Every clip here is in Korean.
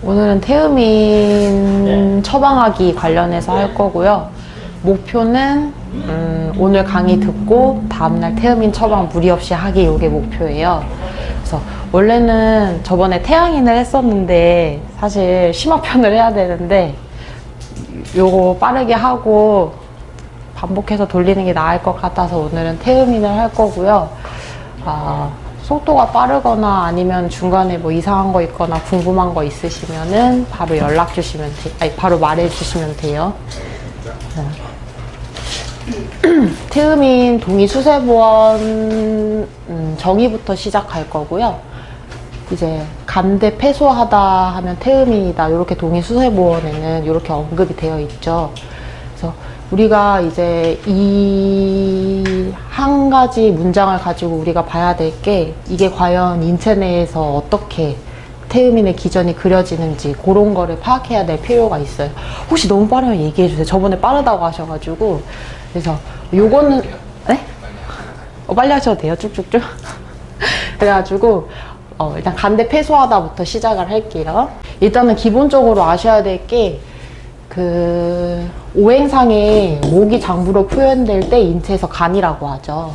오늘은 태음인 처방하기 관련해서 할 거고요. 목표는 오늘 강의 듣고 다음날 태음인 처방 무리 없이 하기, 이게 목표예요. 그래서 원래는 저번에 태양인을 했었는데 사실 심화편을 해야 되는데 요거 빠르게 하고 반복해서 돌리는 게 나을 것 같아서 오늘은 태음인을 할 거고요. 속도가 빠르거나 아니면 중간에 뭐 이상한 거 있거나 궁금한 거 있으시면은 바로 연락 주시면 바로 말해 주시면 돼요. 태음인 동의수세보원 정의부터 시작할 거고요. 이제 간대 패소하다 하면 태음인이다, 이렇게 동의수세보원에는 이렇게 언급이 되어 있죠. 그래서 우리가 이제 이 한 가지 문장을 가지고 우리가 봐야 될 게, 이게 과연 인체 내에서 어떻게 태음인의 기전이 그려지는지 그런 거를 파악해야 될 필요가 있어요. 혹시 너무 빠르면 얘기해 주세요. 저번에 빠르다고 하셔가지고. 그래서 요거는 네? 빨리 하셔도 돼요. 쭉쭉쭉. 그래가지고 일단 간대 패소하다부터 시작을 할게요. 일단은 기본적으로 아셔야 될 게, 오행상에 목이 장부로 표현될 때 인체에서 간이라고 하죠.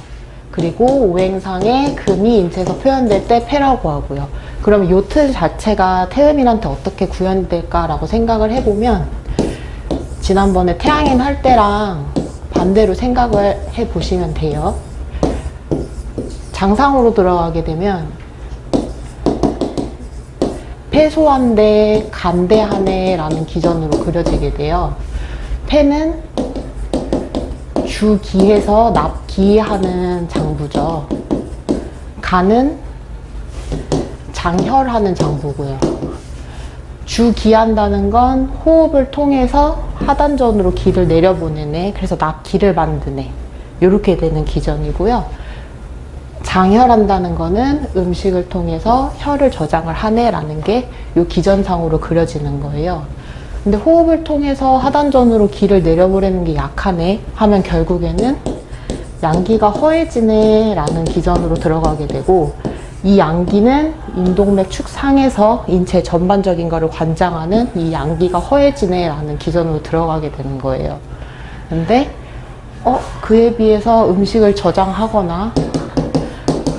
그리고 오행상에 금이 인체에서 표현될 때 폐라고 하고요. 그럼 요 틀 자체가 태음인한테 어떻게 구현될까라고 생각을 해보면, 지난번에 태양인 할 때랑 반대로 생각을 해보시면 돼요. 장상으로 들어가게 되면 폐소한대, 간대하네라는 기전으로 그려지게 돼요. 폐는 주기해서 납기하는 장부죠. 간은 장혈하는 장부고요. 주기한다는 건 호흡을 통해서 하단전으로 기를 내려보내네, 그래서 납기를 만드네, 이렇게 되는 기전이고요. 장혈한다는 거는 음식을 통해서 혈을 저장을 하네라는 게 이 기전상으로 그려지는 거예요. 근데 호흡을 통해서 하단전으로 기를 내려보내는 게 약하네 하면 결국에는 양기가 허해지네 라는 기전으로 들어가게 되고, 이 양기는 인동맥 축상에서 인체 전반적인 거를 관장하는 이 양기가 허해지네 라는 기전으로 들어가게 되는 거예요. 근데 그에 비해서 음식을 저장하거나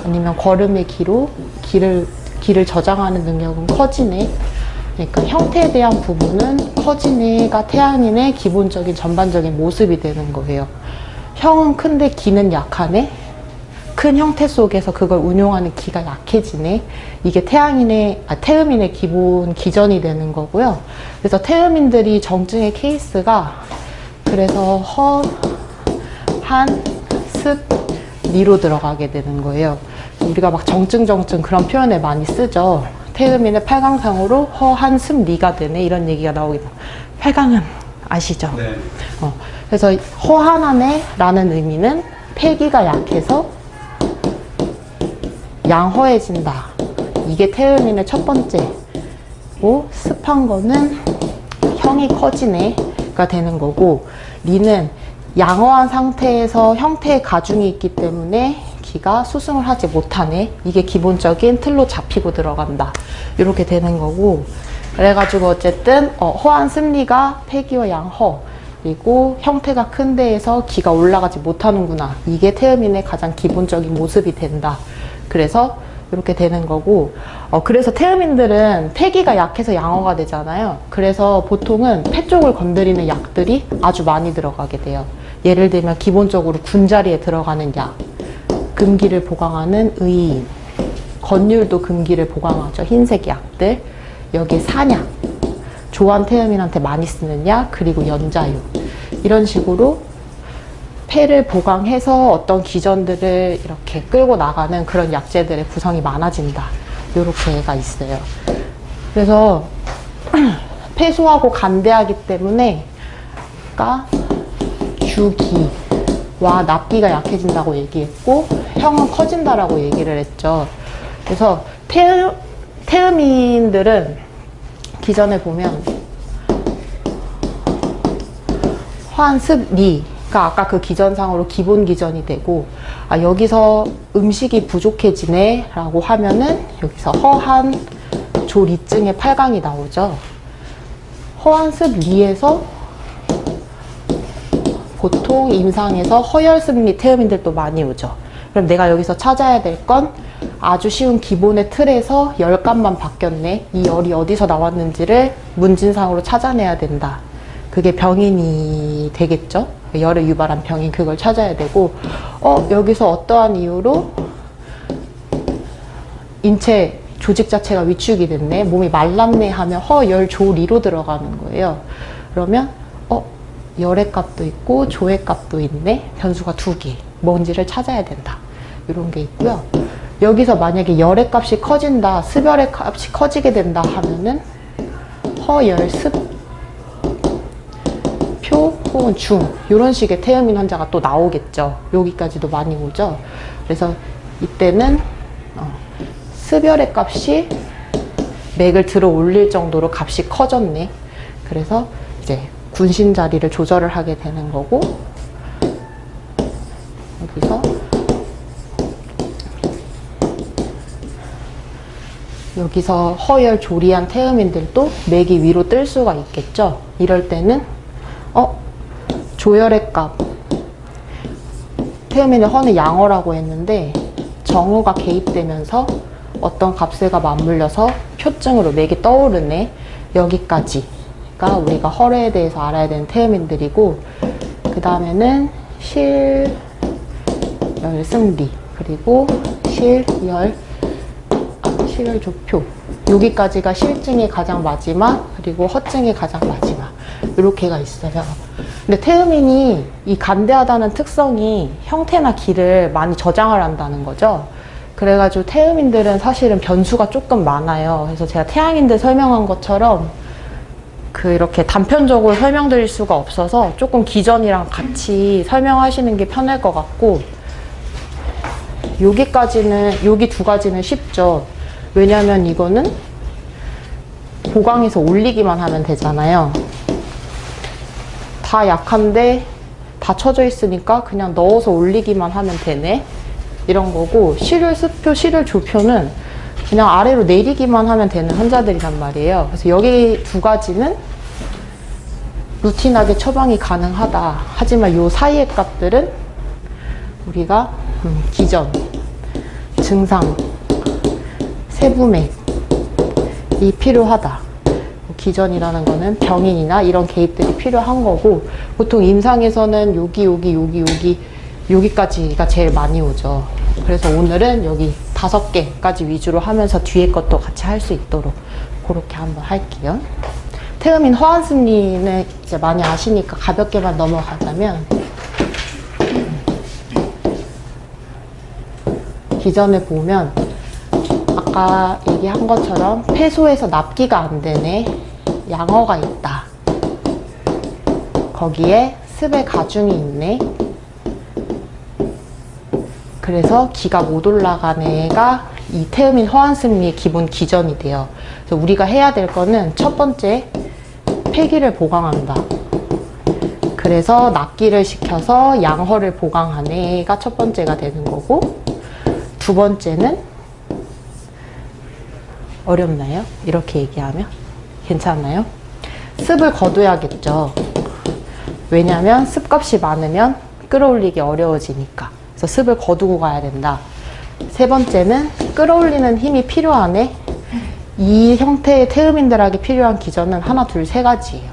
아니면 걸음의 기로 기를 저장하는 능력은 커지네, 그러니까 형태에 대한 부분은 커지네가 태양인의 기본적인 전반적인 모습이 되는 거예요. 형은 큰데 기는 약하네, 큰 형태 속에서 그걸 운용하는 기가 약해지네, 이게 태음인의 기본 기전이 되는 거고요. 그래서 태음인들이 정증의 케이스가, 그래서 허, 한, 습, 리로 들어가게 되는 거예요. 우리가 막 정증 그런 표현을 많이 쓰죠. 태음인의 8강상으로 허, 한, 습, 리가 되네, 이런 얘기가 나오기도. 8강은 아시죠? 네. 그래서 허한하네 라는 의미는 폐기가 약해서 양허해진다, 이게 태음인의 첫 번째고, 습한 거는 형이 커지네가 되는 거고, 리는 양허한 상태에서 형태의 가중이 있기 때문에 기가 수승을 하지 못하네, 이게 기본적인 틀로 잡히고 들어간다, 이렇게 되는 거고. 그래가지고 어쨌든 허한 습리가 폐기와 양허, 그리고 형태가 큰 데에서 기가 올라가지 못하는구나, 이게 태음인의 가장 기본적인 모습이 된다. 그래서 이렇게 되는 거고, 그래서 태음인들은 폐기가 약해서 양허가 되잖아요. 그래서 보통은 폐 쪽을 건드리는 약들이 아주 많이 들어가게 돼요. 예를 들면 기본적으로 군자리에 들어가는 약, 금기를 보강하는 의인, 건율도 금기를 보강하죠, 흰색 약들. 여기에 산약, 조한 태음인한테 많이 쓰는 약, 그리고 연자유, 이런 식으로 폐를 보강해서 어떤 기전들을 이렇게 끌고 나가는 그런 약재들의 구성이 많아진다, 이렇게가 있어요. 그래서 폐소하고 간대하기 때문에 주기와 납기가 약해진다고 얘기했고, 형은 커진다라고 얘기를 했죠. 그래서 태음인들은 기전에 보면 화한, 습, 리가 아까 그 기전상으로 기본 기전이 되고, 여기서 음식이 부족해지네 라고 하면은 여기서 허한, 조리증에 8강이 나오죠. 허완습 위에서 보통 임상에서 허혈습리 태음인들도 많이 오죠. 그럼 내가 여기서 찾아야 될 건 아주 쉬운 기본의 틀에서 열감만 바뀌었네. 이 열이 어디서 나왔는지를 문진상으로 찾아내야 된다. 그게 병인이 되겠죠. 열을 유발한 병인, 그걸 찾아야 되고, 여기서 어떠한 이유로 인체 조직 자체가 위축이 됐네, 몸이 말랐네 하면 허열조리로 들어가는 거예요. 그러면 열의 값도 있고 조의 값도 있네, 변수가 2개, 뭔지를 찾아야 된다. 이런 게 있고요. 여기서 만약에 열의 값이 커진다, 습열의 값이 커지게 된다 하면은 허열습 표 혹은 중, 이런 식의 태음인 환자가 또 나오겠죠. 여기까지도 많이 오죠. 그래서 이때는 습열의 값이 맥을 들어 올릴 정도로 값이 커졌네. 그래서 이제 군신 자리를 조절을 하게 되는 거고, 여기서 허열 조리한 태음인들도 맥이 위로 뜰 수가 있겠죠. 이럴 때는 조열의 값, 태음인의 허는 양어라고 했는데 정어가 개입되면서 어떤 값에가 맞물려서 표증으로 맥이 떠오르네. 여기까지가 우리가 허례에 대해서 알아야 되는 태음인들이고, 그 다음에는 실열승리, 그리고 실열조표, 여기까지가 실증의 가장 마지막, 그리고 허증의 가장 마지막, 이렇게가 있어요. 근데 태음인이 이 간대하다는 특성이 형태나 길을 많이 저장을 한다는 거죠. 그래가지고 태음인들은 사실은 변수가 조금 많아요. 그래서 제가 태양인들 설명한 것처럼 이렇게 단편적으로 설명드릴 수가 없어서 조금 기전이랑 같이 설명하시는 게 편할 것 같고, 여기 2가지는 쉽죠. 왜냐면 이거는 보강해서 올리기만 하면 되잖아요. 다 약한데 다 쳐져 있으니까 그냥 넣어서 올리기만 하면 되네, 이런 거고, 실혈습표, 실혈조표는 그냥 아래로 내리기만 하면 되는 환자들이란 말이에요. 그래서 여기 2가지는 루틴하게 처방이 가능하다. 하지만 요 사이의 값들은 우리가 기전, 증상, 세부맥이 필요하다. 기전이라는 거는 병인이나 이런 개입들이 필요한 거고, 보통 임상에서는 여기까지가 제일 많이 오죠. 그래서 오늘은 여기 5개까지 위주로 하면서 뒤에 것도 같이 할 수 있도록 그렇게 한번 할게요. 태음인 허완습리는 이제 많이 아시니까 가볍게만 넘어가자면, 기전을 보면 아까 얘기한 것처럼 폐소에서 납기가 안 되네, 양어가 있다. 거기에 습의 가중이 있네. 그래서 기가 못 올라간 애가 이 태음인 허완습리의 기본 기전이 돼요. 그래서 우리가 해야 될 거는 첫 번째, 폐기를 보강한다. 그래서 납기를 시켜서 양허를 보강한 애가 첫 번째가 되는 거고, 2번째는 어렵나요? 이렇게 얘기하면? 괜찮나요? 습을 거둬야겠죠. 왜냐면 습값이 많으면 끌어올리기 어려워지니까. 그래서 습을 거두고 가야 된다. 3번째는 끌어올리는 힘이 필요하네. 이 형태의 태음인들에게 필요한 기전은 1, 2, 3가지예요.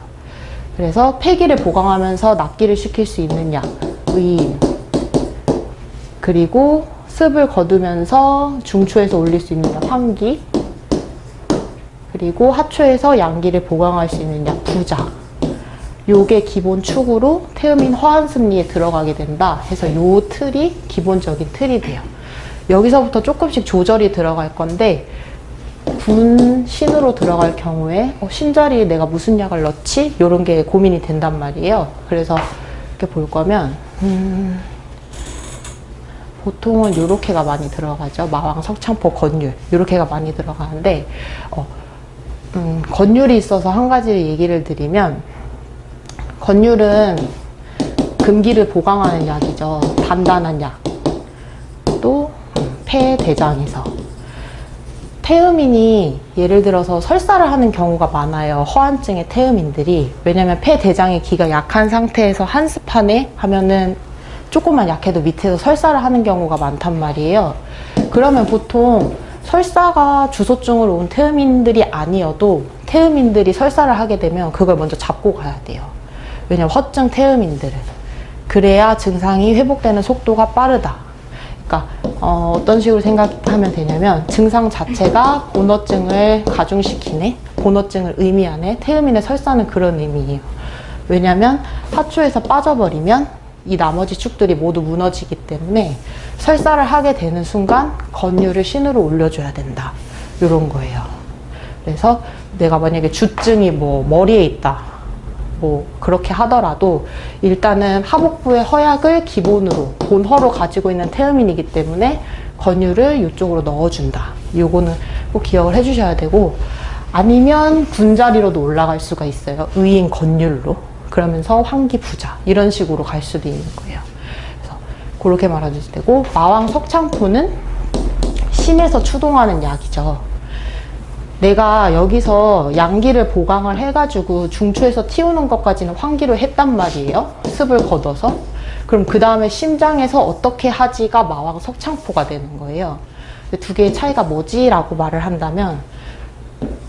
그래서 폐기를 보강하면서 납기를 시킬 수 있는 약, 의인, 그리고 습을 거두면서 중초에서 올릴 수 있는 약, 환기, 그리고 하초에서 양기를 보강할 수 있는 약, 부자. 요게 기본 축으로 태음인 허완습리에 들어가게 된다 해서 요 틀이 기본적인 틀이 돼요. 여기서부터 조금씩 조절이 들어갈 건데, 군신으로 들어갈 경우에 신자리에 내가 무슨 약을 넣지? 이런 게 고민이 된단 말이에요. 그래서 이렇게 볼 거면 보통은 요렇게가 많이 들어가죠. 마왕, 석창포, 건율, 요렇게가 많이 들어가는데, 건율이 있어서 한 가지 얘기를 드리면, 건율은 금기를 보강하는 약이죠. 단단한 약. 또 폐대장에서 태음인이 예를 들어서 설사를 하는 경우가 많아요. 허한증의 태음인들이. 왜냐면 폐대장의 기가 약한 상태에서 한습하네 하면은 조금만 약해도 밑에서 설사를 하는 경우가 많단 말이에요. 그러면 보통 설사가 주소증으로 온 태음인들이 아니어도 태음인들이 설사를 하게 되면 그걸 먼저 잡고 가야 돼요. 왜냐면 허증 태음인들은. 그래야 증상이 회복되는 속도가 빠르다. 그러니까 어떤 식으로 생각하면 되냐면 증상 자체가 본어증을 가중시키네, 본어증을 의미하네. 태음인의 설사는 그런 의미예요. 왜냐면 하초에서 빠져버리면 이 나머지 축들이 모두 무너지기 때문에 설사를 하게 되는 순간 건유를 신으로 올려줘야 된다. 이런 거예요. 그래서 내가 만약에 주증이 뭐 머리에 있다, 뭐 그렇게 하더라도 일단은 하복부의 허약을 기본으로 본허로 가지고 있는 태음인이기 때문에 건유를 이쪽으로 넣어준다. 요거는 꼭 기억을 해주셔야 되고, 아니면 군자리로도 올라갈 수가 있어요. 의인 건율로. 그러면서 환기 부자 이런 식으로 갈 수도 있는 거예요. 그래서 그렇게 말해주셔도 되고, 마왕 석창포는 심에서 추동하는 약이죠. 내가 여기서 양기를 보강을 해가지고 중추에서 틔우는 것까지는 환기를 했단 말이에요. 습을 걷어서. 그럼 그 다음에 심장에서 어떻게 하지가 마왕 석창포가 되는 거예요. 두 개의 차이가 뭐지? 라고 말을 한다면,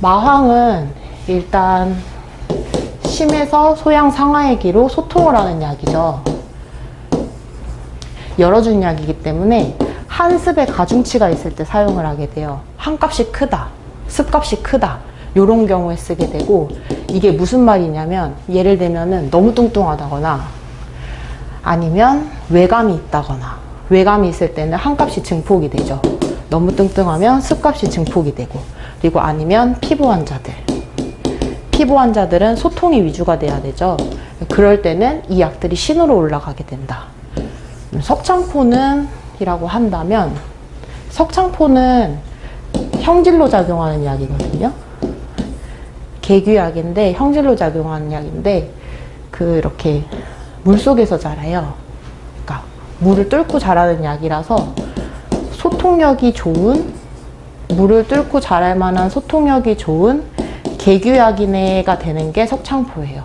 마황은 일단 심에서 소양 상하액기로 소통을 하는 약이죠. 열어준 약이기 때문에 한습에 가중치가 있을 때 사용을 하게 돼요. 한값이 크다, 습값이 크다, 요런 경우에 쓰게 되고, 이게 무슨 말이냐면 예를 들면은 너무 뚱뚱하다거나 아니면 외감이 있다거나, 외감이 있을 때는 한값이 증폭이 되죠. 너무 뚱뚱하면 습값이 증폭이 되고, 그리고 아니면 피부 환자들, 피부 환자들은 소통이 위주가 돼야 되죠. 그럴 때는 이 약들이 신으로 올라가게 된다. 석창포는 이라고 한다면, 석창포는 형질로 작용하는 약이거든요. 개규약인데 형질로 작용하는 약인데, 이렇게 물속에서 자라요. 그러니까 물을 뚫고 자라는 약이라서 소통력이 좋은, 물을 뚫고 자랄 만한 소통력이 좋은 개규약이네가 되는 게 석창포예요.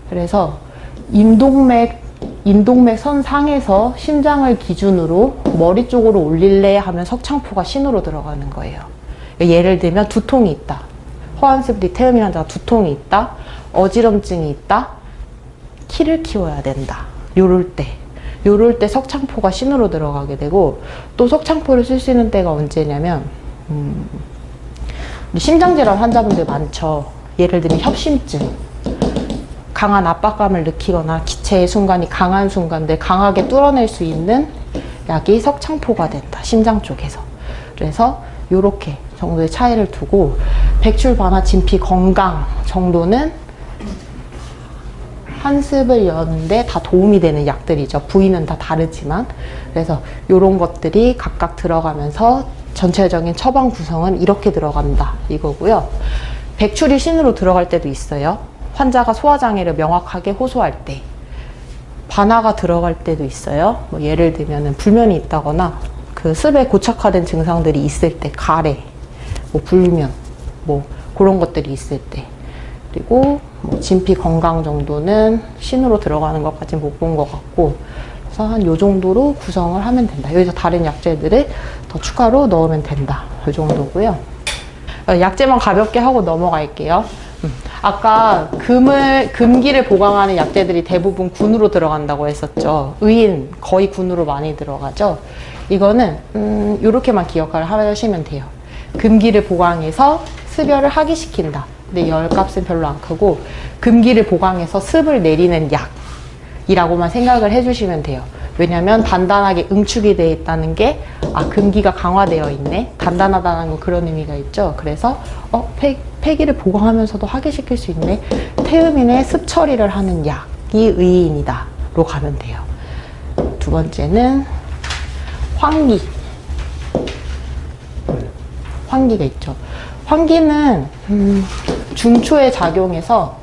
그래서 인동맥 선 상에서 심장을 기준으로 머리 쪽으로 올릴래 하면 석창포가 신으로 들어가는 거예요. 예를 들면 두통이 있다. 허한스브리 태음인 환자가 두통이 있다. 어지럼증이 있다. 키를 키워야 된다. 요럴 때 석창포가 신으로 들어가게 되고, 또 석창포를 쓸 수 있는 때가 언제냐면, 심장질환 환자분들 많죠. 예를 들면 협심증, 강한 압박감을 느끼거나 기체의 순간이 강한 순간들 강하게 뚫어낼 수 있는 약이 석창포가 된다. 심장 쪽에서. 그래서 요렇게 정도의 차이를 두고, 백출 반화 진피 건강 정도는 한습을 여는데 다 도움이 되는 약들이죠. 부위는 다 다르지만. 그래서 요런 것들이 각각 들어가면서 전체적인 처방 구성은 이렇게 들어간다 이거고요. 백출이 신으로 들어갈 때도 있어요. 환자가 소화장애를 명확하게 호소할 때. 반화가 들어갈 때도 있어요. 뭐 예를 들면 불면이 있다거나 그 습에 고착화된 증상들이 있을 때, 가래, 뭐 불면, 뭐 그런 것들이 있을 때. 그리고 뭐 진피 건강 정도는 신으로 들어가는 것까지는 못 본 것 같고, 그래서 한 요 정도로 구성을 하면 된다. 여기서 다른 약재들을 더 추가로 넣으면 된다. 요 정도고요. 약재만 가볍게 하고 넘어갈게요. 아까 금기를 보강하는 약재들이 대부분 군으로 들어간다고 했었죠. 의인 거의 군으로 많이 들어가죠. 이거는 이렇게만 기억을 하시면 돼요. 금기를 보강해서 습열을 하기시킨다. 근데 열값은 별로 안 크고, 금기를 보강해서 습을 내리는 약이라고만 생각을 해주시면 돼요. 왜냐면 단단하게 응축이 되어 있다는 게, 금기가 강화되어 있네, 단단하다는 건 그런 의미가 있죠. 그래서 폐기를 보강하면서도 하기시킬 수 있네, 태음인의 습 처리를 하는 약이 의인이다 로 가면 돼요. 두 번째는 환기가 있죠. 환기는 중초에 작용해서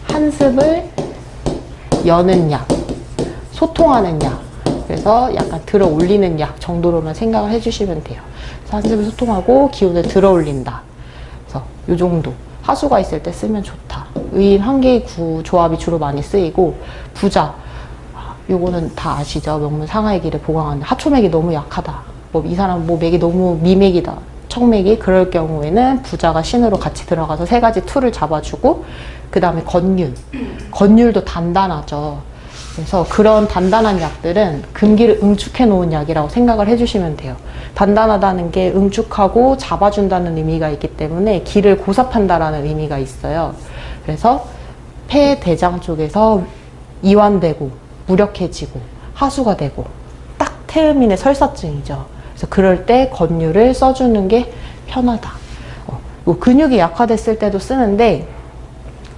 한습을 여는 약, 소통하는 약, 그래서 약간 들어 올리는 약 정도로만 생각을 해주시면 돼요. 그래서 통해서 한습을 소통하고 기운을 들어 올린다. 그래서 요 정도. 하수가 있을 때 쓰면 좋다. 의인 환기구 조합이 주로 많이 쓰이고, 부자. 요거는 다 아시죠? 명문 상하의 길에 보강하는데 하초맥이 너무 약하다. 뭐 이 사람 뭐 맥이 너무 미맥이다. 척맥이 그럴 경우에는 부자가 신으로 같이 들어가서 세 가지 툴을 잡아주고, 그 다음에 건율. 건율도 단단하죠. 그래서 그런 단단한 약들은 금기를 응축해 놓은 약이라고 생각을 해주시면 돼요. 단단하다는 게 응축하고 잡아준다는 의미가 있기 때문에 기를 고삽한다라는 의미가 있어요. 그래서 폐, 대장 쪽에서 이완되고 무력해지고 하수가 되고 딱 태음인의 설사증이죠. 그래서 그럴 때 건율을 써주는 게 편하다. 뭐 근육이 약화됐을 때도 쓰는데,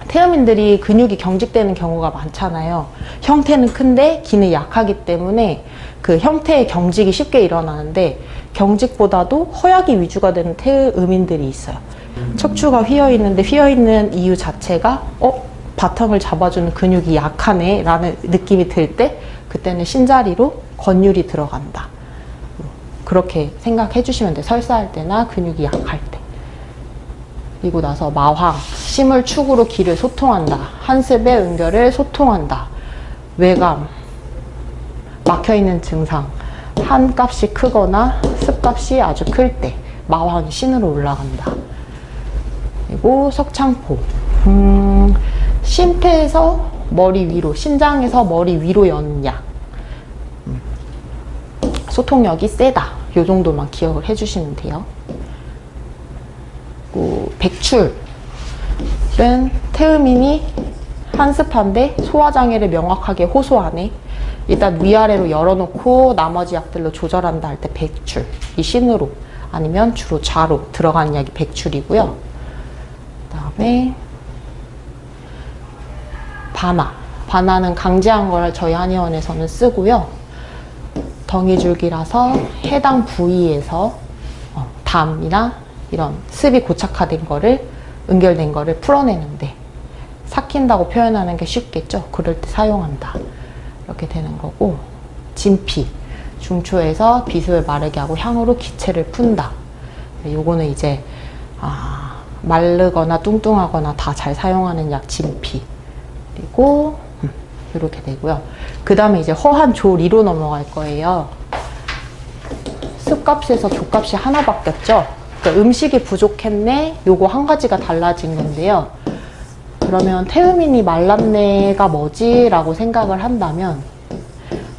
태음인들이 근육이 경직되는 경우가 많잖아요. 형태는 큰데 기는 약하기 때문에 그 형태의 경직이 쉽게 일어나는데, 경직보다도 허약이 위주가 되는 태음인들이 있어요. 척추가 휘어있는데 휘어있는 이유 자체가 바탕을 잡아주는 근육이 약하네 라는 느낌이 들 때, 그때는 신자리로 건율이 들어간다. 그렇게 생각해 주시면 돼요. 설사할 때나 근육이 약할 때. 그리고 나서 마황, 심을 축으로 기를 소통한다. 한습의 응결을 소통한다. 외감, 막혀있는 증상, 한 값이 크거나 습값이 아주 클 때 마황이 신으로 올라간다. 그리고 석창포, 심태에서 머리 위로, 신장에서 머리 위로 여는 약. 소통력이 세다. 요 정도만 기억을 해주시면 돼요. 백출은 태음인이 한습한데 소화장애를 명확하게 호소하네. 일단 위아래로 열어놓고 나머지 약들로 조절한다 할 때 백출, 이 신으로 아니면 주로 좌로 들어가는 약이 백출이고요. 그 다음에 반화는 강제한 걸 저희 한의원에서는 쓰고요. 덩이줄기라서 해당 부위에서 담이나 이런 습이 고착화된 거를, 응결된 거를 풀어내는데, 삭힌다고 표현하는 게 쉽겠죠? 그럴 때 사용한다. 이렇게 되는 거고, 진피, 중초에서 비습을 마르게 하고 향으로 기체를 푼다. 요거는 이제 마르거나 뚱뚱하거나 다 잘 사용하는 약 진피. 그리고 이렇게 되고요. 그 다음에 이제 허한 조리로 넘어갈 거예요. 습값에서 조값이 하나 바뀌었죠? 그러니까 음식이 부족했네, 요거 한 가지가 달라진 건데요. 그러면 태음인이 말랐네가 뭐지? 라고 생각을 한다면,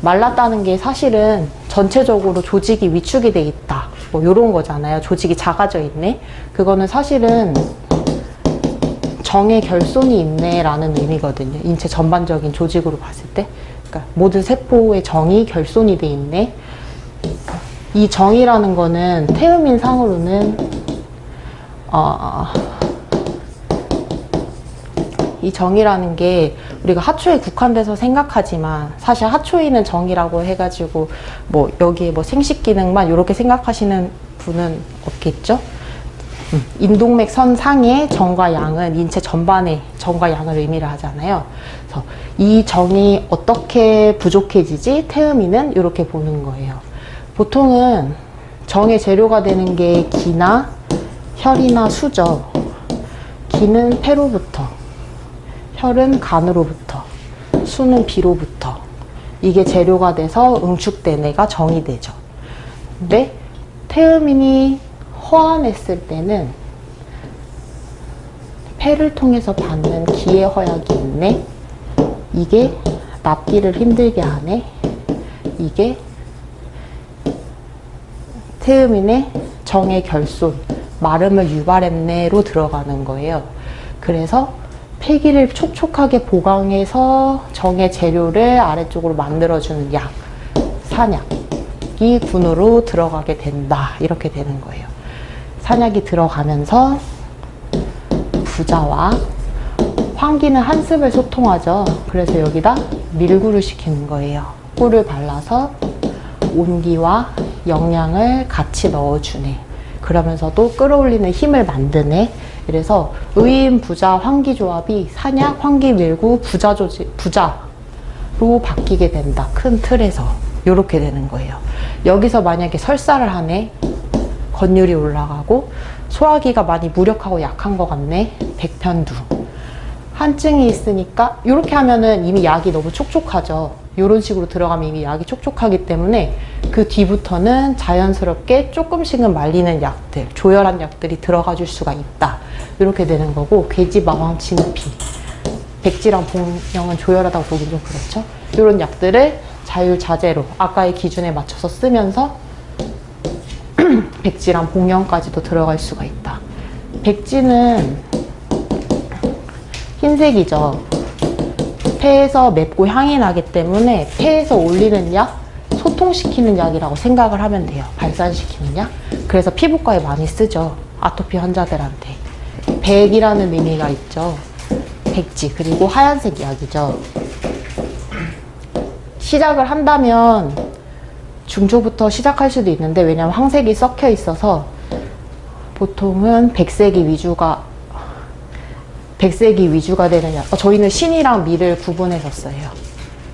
말랐다는 게 사실은 전체적으로 조직이 위축이 돼 있다, 뭐 요런 거잖아요. 조직이 작아져 있네. 그거는 사실은 정의 결손이 있네 라는 의미거든요. 인체 전반적인 조직으로 봤을 때. 그러니까 모든 세포의 정이 결손이 돼 있네. 이 정이라는 거는 태음인 상으로는 이 정이라는 게 우리가 하초에 국한돼서 생각하지만, 사실 하초인은 정이라고 해가지고 뭐 여기에 뭐 생식 기능만 이렇게 생각하시는 분은 없겠죠? 인동맥 선 상의 정과 양은 인체 전반의 정과 양을 의미를 하잖아요. 그래서 이 정이 어떻게 부족해지지? 태음인은 이렇게 보는 거예요. 보통은 정의 재료가 되는 게 기나 혈이나 수죠. 기는 폐로부터, 혈은 간으로부터, 수는 비로부터, 이게 재료가 돼서 응축된 애가 정이 되죠. 근데 태음인이 허한했을 때는 폐를 통해서 받는 기의 허약이 있네. 이게 납기를 힘들게 하네. 이게 태음인의 정의 결손, 마름을 유발했네로 들어가는 거예요. 그래서 폐기를 촉촉하게 보강해서 정의 재료를 아래쪽으로 만들어주는 약, 산약이 군으로 들어가게 된다. 이렇게 되는 거예요. 산약이 들어가면서 부자와 환기는 한습을 소통하죠. 그래서 여기다 밀구를 시키는 거예요. 꿀을 발라서 온기와 영양을 같이 넣어주네. 그러면서도 끌어올리는 힘을 만드네. 그래서 의인, 부자, 환기 조합이 산약, 환기, 밀구, 부자로 바뀌게 된다. 큰 틀에서. 이렇게 되는 거예요. 여기서 만약에 설사를 하네. 건율이 올라가고 소화기가 많이 무력하고 약한 것 같네. 백편두. 한증이 있으니까 이렇게 하면은 이미 약이 너무 촉촉하죠. 이런 식으로 들어가면 이미 약이 촉촉하기 때문에 그 뒤부터는 자연스럽게 조금씩은 말리는 약들, 조열한 약들이 들어가 줄 수가 있다. 이렇게 되는 거고, 괴지, 마왕, 진피, 백지랑 복령은 조열하다고 보긴 좀 그렇죠. 이런 약들을 자율자재로 아까의 기준에 맞춰서 쓰면서 백지랑 복령까지도 들어갈 수가 있다. 백지는 흰색이죠. 폐에서 맵고 향이 나기 때문에 폐에서 올리는 약, 소통시키는 약이라고 생각을 하면 돼요. 발산시키는 약. 그래서 피부과에 많이 쓰죠. 아토피 환자들한테. 백이라는 의미가 있죠. 백지, 그리고 하얀색 약이죠. 시작을 한다면 중초부터 시작할 수도 있는데, 왜냐면 황색이 섞여 있어서 보통은 백색이 위주가 되는 약. 저희는 신이랑 미를 구분해서 써요.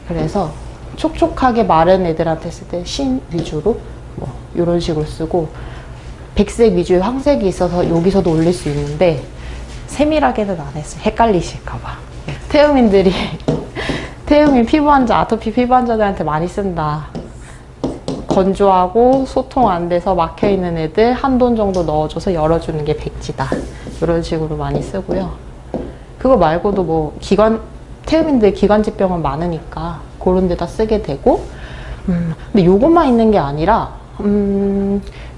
그래서 촉촉하게 마른 애들한테 쓸 때 신 위주로 뭐 이런 식으로 쓰고, 백색 위주의 황색이 있어서 여기서도 올릴 수 있는데 세밀하게는 안 했어요. 헷갈리실까봐. 태음인 피부 환자, 아토피 피부 환자들한테 많이 쓴다. 건조하고 소통 안 돼서 막혀 있는 애들 한돈 정도 넣어줘서 열어주는 게 백지다. 이런 식으로 많이 쓰고요. 그거 말고도 뭐 태음인들 기관지병은 많으니까 그런 데다 쓰게 되고, 근데 요것만 있는 게 아니라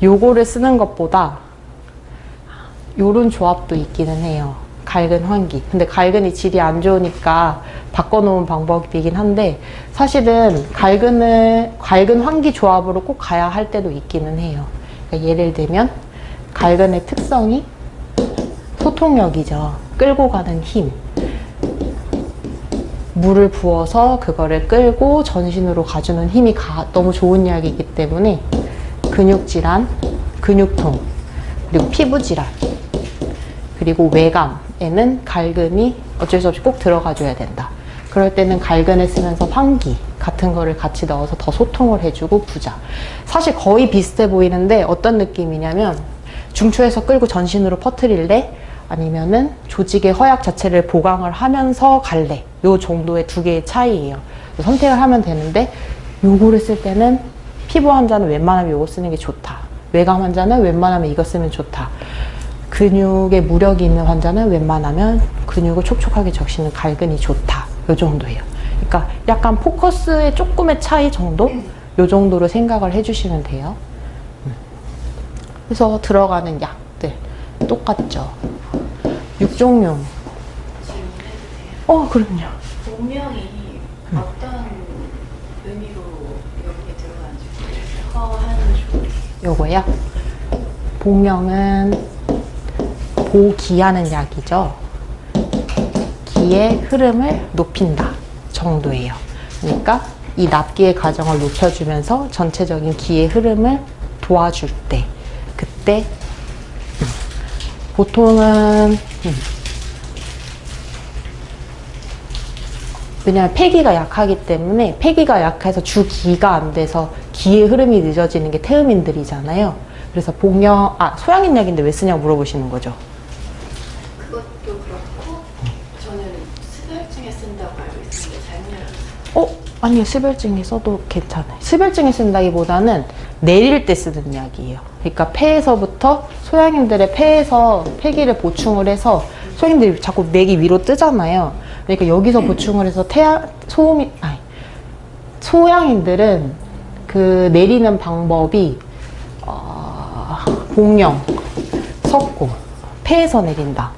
요거를 쓰는 것보다 요런 조합도 있기는 해요. 갈근 환기. 근데 갈근이 질이 안 좋으니까 바꿔놓은 방법이긴 한데, 사실은 갈근 환기 조합으로 꼭 가야 할 때도 있기는 해요. 그러니까 예를 들면 갈근의 특성이 소통력이죠. 끌고 가는 힘. 물을 부어서 그거를 끌고 전신으로 가주는 힘이 너무 좋은 약이기 때문에 근육질환, 근육통, 그리고 피부질환, 그리고 외감에는 갈근이 어쩔 수 없이 꼭 들어가줘야 된다. 그럴 때는 갈근을 쓰면서 환기 같은 거를 같이 넣어서 더 소통을 해주고 부자. 사실 거의 비슷해 보이는데 어떤 느낌이냐면, 중초에서 끌고 전신으로 퍼뜨릴래? 아니면은 조직의 허약 자체를 보강을 하면서 갈래? 요 정도의 두 개의 차이예요. 선택을 하면 되는데, 요거를 쓸 때는 피부 환자는 웬만하면 요거 쓰는 게 좋다. 외감 환자는 웬만하면 이거 쓰면 좋다. 근육에 무력이 있는 환자는 웬만하면 근육을 촉촉하게 적시는 갈근이 좋다. 요 정도예요. 그러니까 약간 포커스의 조금의 차이 정도? 요 정도로 생각을 해주시면 돼요. 그래서 들어가는 약들 똑같죠. 육종용. 그럼요. 복명이 어떤 의미로 여기에 들어가는지 허한 요거요? 복령은 보기하는 약이죠. 기의 흐름을 높인다 정도예요. 그러니까 이 납기의 과정을 높여주면서 전체적인 기의 흐름을 도와줄 때, 그때 보통은 왜냐면 폐기가 약하기 때문에, 폐기가 약해서 주기가 안 돼서 기의 흐름이 늦어지는 게 태음인들이잖아요. 그래서 소양인 약인데 왜 쓰냐고 물어보시는 거죠. 그것도 그렇고, 저는 스별증에 쓴다고 알고 있었는데 잘못 알았어요. 아니요. 스별증에 써도 괜찮아요. 스별증에 쓴다기보다는 내릴 때 쓰는 약이에요. 그러니까 폐에서부터 소양인들의 폐에서 폐기를 보충을 해서, 소양인들이 자꾸 맥이 위로 뜨잖아요. 그러니까 여기서 보충을 해서 소양인들은 그 내리는 방법이 복령, 석고, 폐에서 내린다.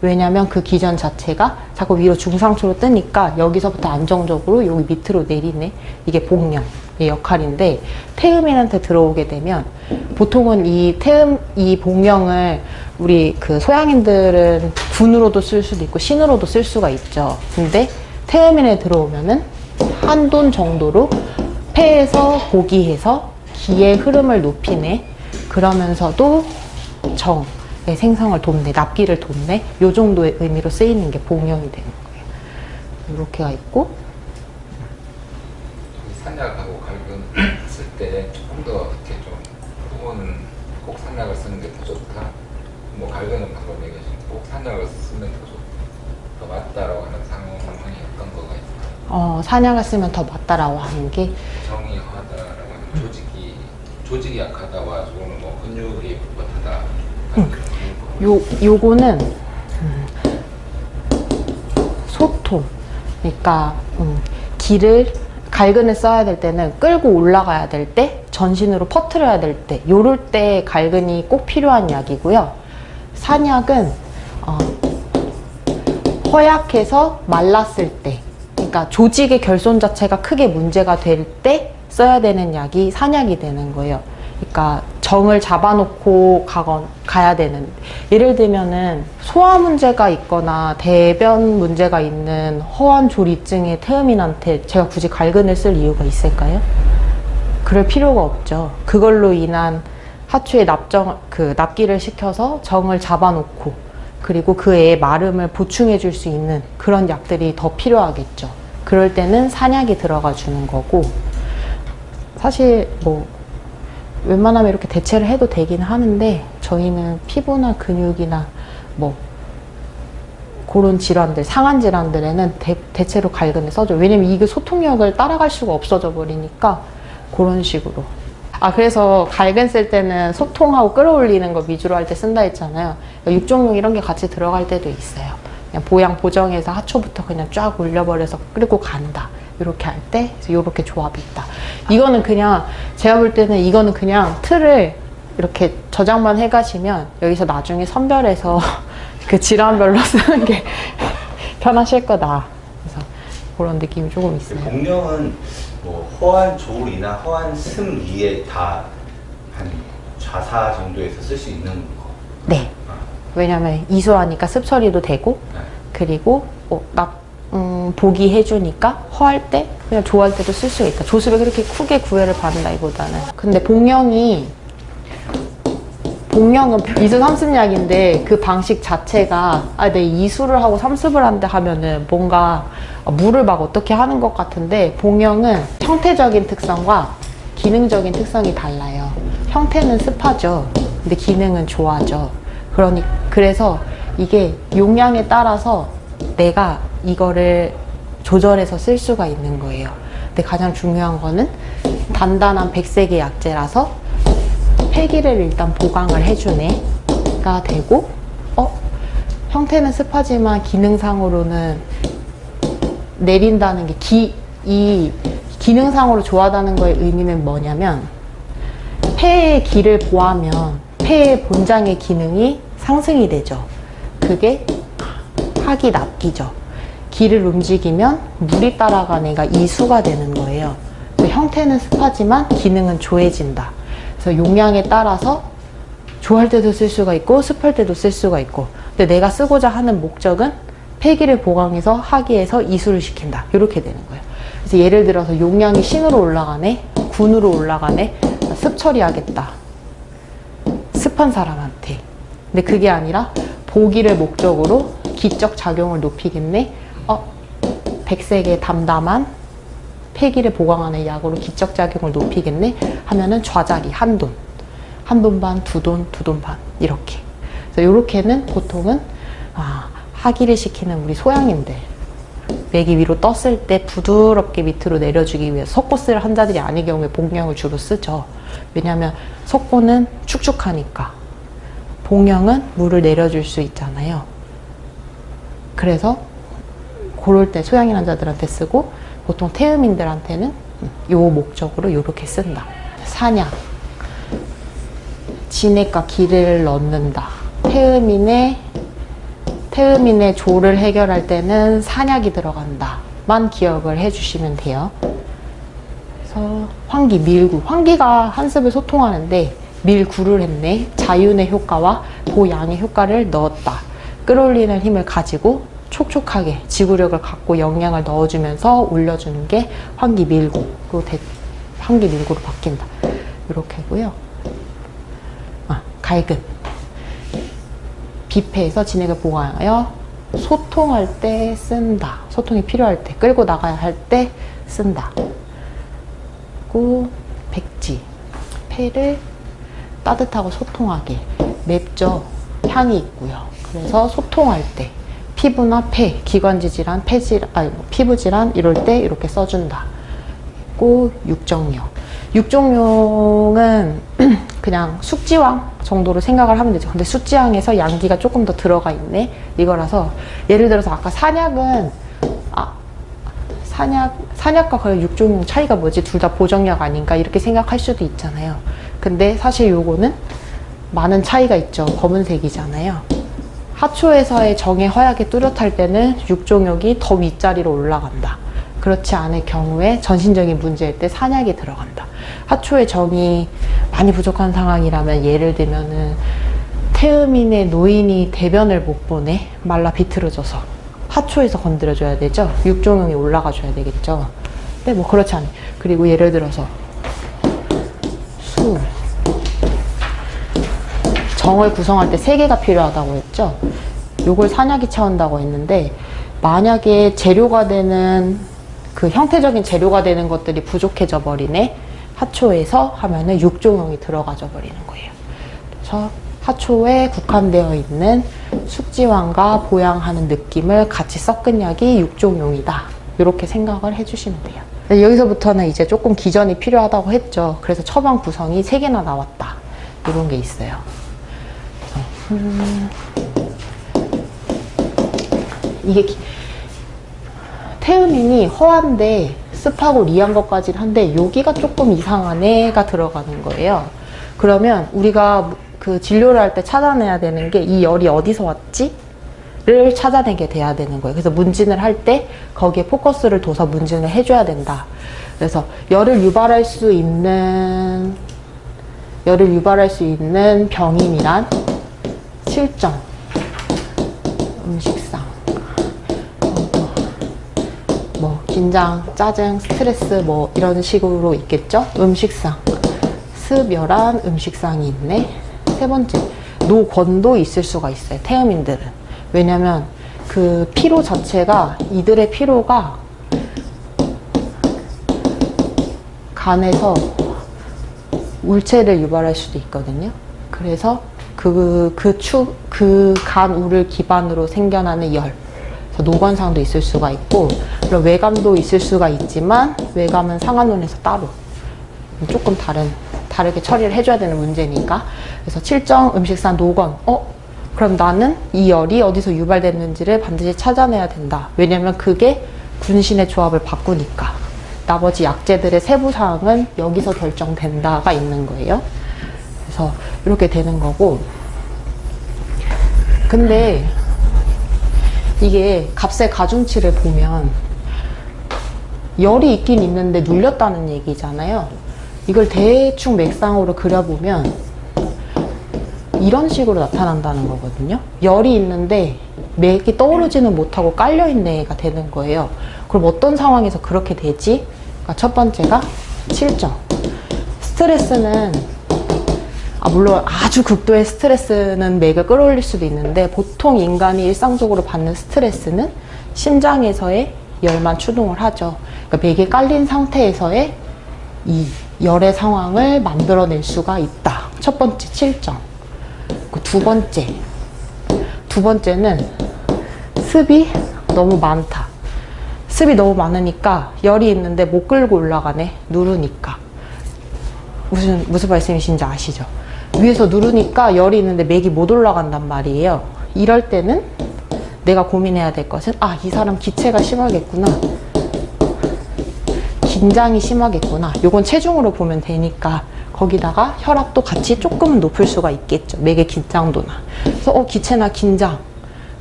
왜냐면 그 기전 자체가 자꾸 위로 중상초로 뜨니까 여기서부터 안정적으로 여기 밑으로 내리네. 이게 복령의 역할인데, 태음인한테 들어오게 되면 보통은 이 복령을 우리 그 소양인들은 군으로도 쓸 수도 있고 신으로도 쓸 수가 있죠. 근데 태음인에 들어오면은 한돈 정도로 폐에서 보기해서 기의 흐름을 높이네. 그러면서도 정의 생성을 돕네, 납기를 돕네. 요 정도의 의미로 쓰이는 게 복령이 되는 거예요. 이렇게가 있고, 산약하고 갈근 쓸 때 조금 더 이렇게 좀 부분 꼭 산약을 쓰는 게 더 좋다. 뭐 갈그는 방법 얘기하시면 꼭 산약을 쓰면 더 맞다라고 하는 상황이 어떤 거가 있나요? 산약을 쓰면 더 맞다라고 하는 게 정이 하다라고 하는 조직이 약하다와 저거는 뭐 근육이 뻣뻣하다. 요거는 소통. 그러니까 기를 갈근을 써야 될 때는 끌고 올라가야 될 때, 전신으로 퍼뜨려야 될 때, 요럴 때 갈근이 꼭 필요한 약이고요. 산약은 허약해서 말랐을 때, 그러니까 조직의 결손 자체가 크게 문제가 될 때 써야 되는 약이 산약이 되는 거예요. 그러니까 정을 잡아놓고 가야 되는, 예를 들면은 소화 문제가 있거나 대변 문제가 있는 허환조리증의 태음인한테 제가 굳이 갈근을 쓸 이유가 있을까요? 그럴 필요가 없죠. 그걸로 인한 하추의 납기를 시켜서 정을 잡아놓고, 그리고 그 애의 마름을 보충해 줄 수 있는 그런 약들이 더 필요하겠죠. 그럴 때는 산약이 들어가 주는 거고, 사실 뭐 웬만하면 이렇게 대체를 해도 되긴 하는데, 저희는 피부나 근육이나 뭐 그런 질환들, 상한 질환들에는 대체로 갈근을 써줘요. 왜냐면 이게 소통력을 따라갈 수가 없어져 버리니까. 그런 식으로. 그래서 갈근 쓸 때는 소통하고 끌어올리는 거 위주로 할 때 쓴다 했잖아요. 육종용 이런 게 같이 들어갈 때도 있어요. 그냥 보양 보정해서 하초부터 그냥 쫙 올려버려서 끌고 간다. 이렇게 할 때 이렇게 조합이 있다. 이거는 그냥 제가 볼 때는 이거는 그냥 틀을 이렇게 저장만 해가시면 여기서 나중에 선별해서 그 질환별로 쓰는 게 편하실 거다. 그래서 그런 느낌이 조금 있어요. 복령은 뭐 허한 조리나 허한 슴 위에 다 한 좌사 정도에서 쓸 수 있는 거. 네. 왜냐면 이수하니까 습 처리도 되고, 네. 그리고 보기 해주니까 허할 때 그냥 조할 때도 쓸 수가 있다. 조습에 그렇게 크게 구애를 받는다기보다는. 근데 복령은 이수 삼습약인데 그 방식 자체가 내 이수를 하고 삼습을 한다 하면은 뭔가 물을 막 어떻게 하는 것 같은데, 복령은 형태적인 특성과 기능적인 특성이 달라요. 형태는 습하죠. 근데 기능은 조하죠. 그래서 이게 용량에 따라서 내가 이거를 조절해서 쓸 수가 있는 거예요. 근데 가장 중요한 거는 단단한 백색의 약재라서 폐기를 일단 보강을 해주네가 되고, 형태는 습하지만 기능상으로는 내린다는 게 이 기능상으로 좋아하다는 거의 의미는 뭐냐면, 폐의 기를 보하면 폐의 본장의 기능이 상승이 되죠. 그게 하기 납기죠. 기를 움직이면 물이 따라간 애가 이수가 되는 거예요. 형태는 습하지만 기능은 조해진다. 그래서 용량에 따라서 조할 때도 쓸 수가 있고 습할 때도 쓸 수가 있고, 근데 내가 쓰고자 하는 목적은 폐기를 보강해서 하기에서 이수를 시킨다. 이렇게 되는 거예요. 그래서 예를 들어서 용량이 신으로 올라가네, 군으로 올라가네, 습 처리하겠다. 습한 사람한테. 근데 그게 아니라 보기를 목적으로 기적 작용을 높이겠네. 백색의 담담한 폐기를 보강하는 약으로 기적 작용을 높이겠네 하면은 좌자리 한 돈 반, 두 돈 반 이렇게. 그래서 이렇게는 보통은 하기를 시키는 우리 소양인들, 맥이 위로 떴을 때 부드럽게 밑으로 내려주기 위해서 석고 쓸 환자들이 아닌 경우에 복령을 주로 쓰죠. 왜냐하면 석고는 축축하니까, 복령은 물을 내려줄 수 있잖아요. 그래서 그럴 때 소양인 환자들한테 쓰고, 보통 태음인들한테는 요 목적으로 이렇게 쓴다. 산약, 진액과 기를 넣는다. 태음인의 조를 해결할 때는 산약이 들어간다만 기억을 해주시면 돼요. 그래서 환기, 밀구. 환기가 한습을 소통하는데 밀구를 했네. 자윤의 효과와 보양의 효과를 넣었다. 끌어올리는 힘을 가지고 촉촉하게 지구력을 갖고 영양을 넣어주면서 올려주는 게 환기 밀구. 그리고 환기 밀구로 바뀐다. 이렇게고요. 갈근. 비폐에서 진액을 보강하여 소통할 때 쓴다. 소통이 필요할 때, 끌고 나가야 할 때 쓴다. 그리고 백지. 폐를 따뜻하고 소통하게. 맵죠? 향이 있고요. 그래서 소통할 때 피부나 폐, 기관지 질환, 피부 질환 이럴 때 이렇게 써준다. 고 육정용. 육정용은 그냥 숙지황 정도로 생각을 하면 되죠. 근데 숙지황에서 양기가 조금 더 들어가 있네 이거라서, 예를 들어서 아까 산약은 산약과 그 육종용 차이가 뭐지? 둘 다 보정약 아닌가? 이렇게 생각할 수도 있잖아요. 근데 사실 요거는 많은 차이가 있죠. 검은색이잖아요. 하초에서의 정의 허약이 뚜렷할 때는 육종용이 더 윗자리로 올라간다. 그렇지 않을 경우에 전신적인 문제일 때 산약이 들어간다. 하초의 정이 많이 부족한 상황이라면, 예를 들면은 태음인의 노인이 대변을 못 보내, 말라 비틀어져서 하초에서 건드려줘야 되죠. 육종용이 올라가줘야 되겠죠. 근데 뭐 그렇지 않아요. 그리고 예를 들어서 술, 정을 구성할 때 3개가 필요하다고 했죠. 요걸 산약이 채운다고 했는데, 만약에 재료가 되는 그 형태적인 재료가 되는 것들이 부족해져 버리네, 하초에서 하면은 육종용이 들어가져 버리는 거예요. 그래서 하초에 국한되어 있는 숙지황과 보양하는 느낌을 같이 섞은 약이 육종용이다. 이렇게 생각을 해주시면 돼요. 여기서부터는 이제 조금 기전이 필요하다고 했죠. 그래서 처방 구성이 3개나 나왔다. 이런 게 있어요. 이게 태음인이 허한데 습하고 리한 것까지는 한데, 여기가 조금 이상한 애가 들어가는 거예요. 그러면 우리가 그 진료를 할 때 찾아내야 되는 게, 이 열이 어디서 왔지? 를 찾아내게 돼야 되는 거예요. 그래서 문진을 할 때 거기에 포커스를 둬서 문진을 해줘야 된다. 그래서 열을 유발할 수 있는 병인이란 실정, 음식상, 뭐 긴장, 짜증, 스트레스 뭐 이런 식으로 있겠죠. 음식상, 습열한 음식상이 있네. 3번째, 노곤도 있을 수가 있어요. 태음인들은. 왜냐면 그 피로 자체가, 이들의 피로가 간에서 울체를 유발할 수도 있거든요. 그래서 그 간우를 기반으로 생겨나는 열, 노건상도 있을 수가 있고, 그리고 외감도 있을 수가 있지만, 외감은 상한론에서 따로 조금 다르게 처리를 해줘야 되는 문제니까. 그래서 칠정, 음식상, 노건. 그럼 나는 이 열이 어디서 유발됐는지를 반드시 찾아내야 된다. 왜냐면 그게 군신의 조합을 바꾸니까. 나머지 약재들의 세부사항은 여기서 결정된다가 있는 거예요. 그래서 이렇게 되는 거고. 근데 이게 갑세 가중치를 보면 열이 있긴 있는데 눌렸다는 얘기잖아요. 이걸 대충 맥상으로 그려보면 이런 식으로 나타난다는 거거든요. 열이 있는데 맥이 떠오르지는 못하고 깔려있는 애가 되는 거예요. 그럼 어떤 상황에서 그렇게 되지? 그러니까 첫 번째가 칠정. 스트레스는, 물론 아주 극도의 스트레스는 맥을 끌어올릴 수도 있는데, 보통 인간이 일상적으로 받는 스트레스는 심장에서의 열만 추동을 하죠. 그러니까 맥이 깔린 상태에서의 이 열의 상황을 만들어낼 수가 있다. 첫 번째, 칠정. 두 번째는 습이 너무 많다. 습이 너무 많으니까 열이 있는데 못 끌고 올라가네. 누르니까. 무슨 말씀이신지 아시죠? 위에서 누르니까 열이 있는데 맥이 못 올라간단 말이에요. 이럴 때는 내가 고민해야 될 것은, 이 사람 기체가 심하겠구나. 긴장이 심하겠구나. 요건 체중으로 보면 되니까 거기다가 혈압도 같이 조금은 높을 수가 있겠죠. 맥의 긴장도나. 그래서 기체나 긴장을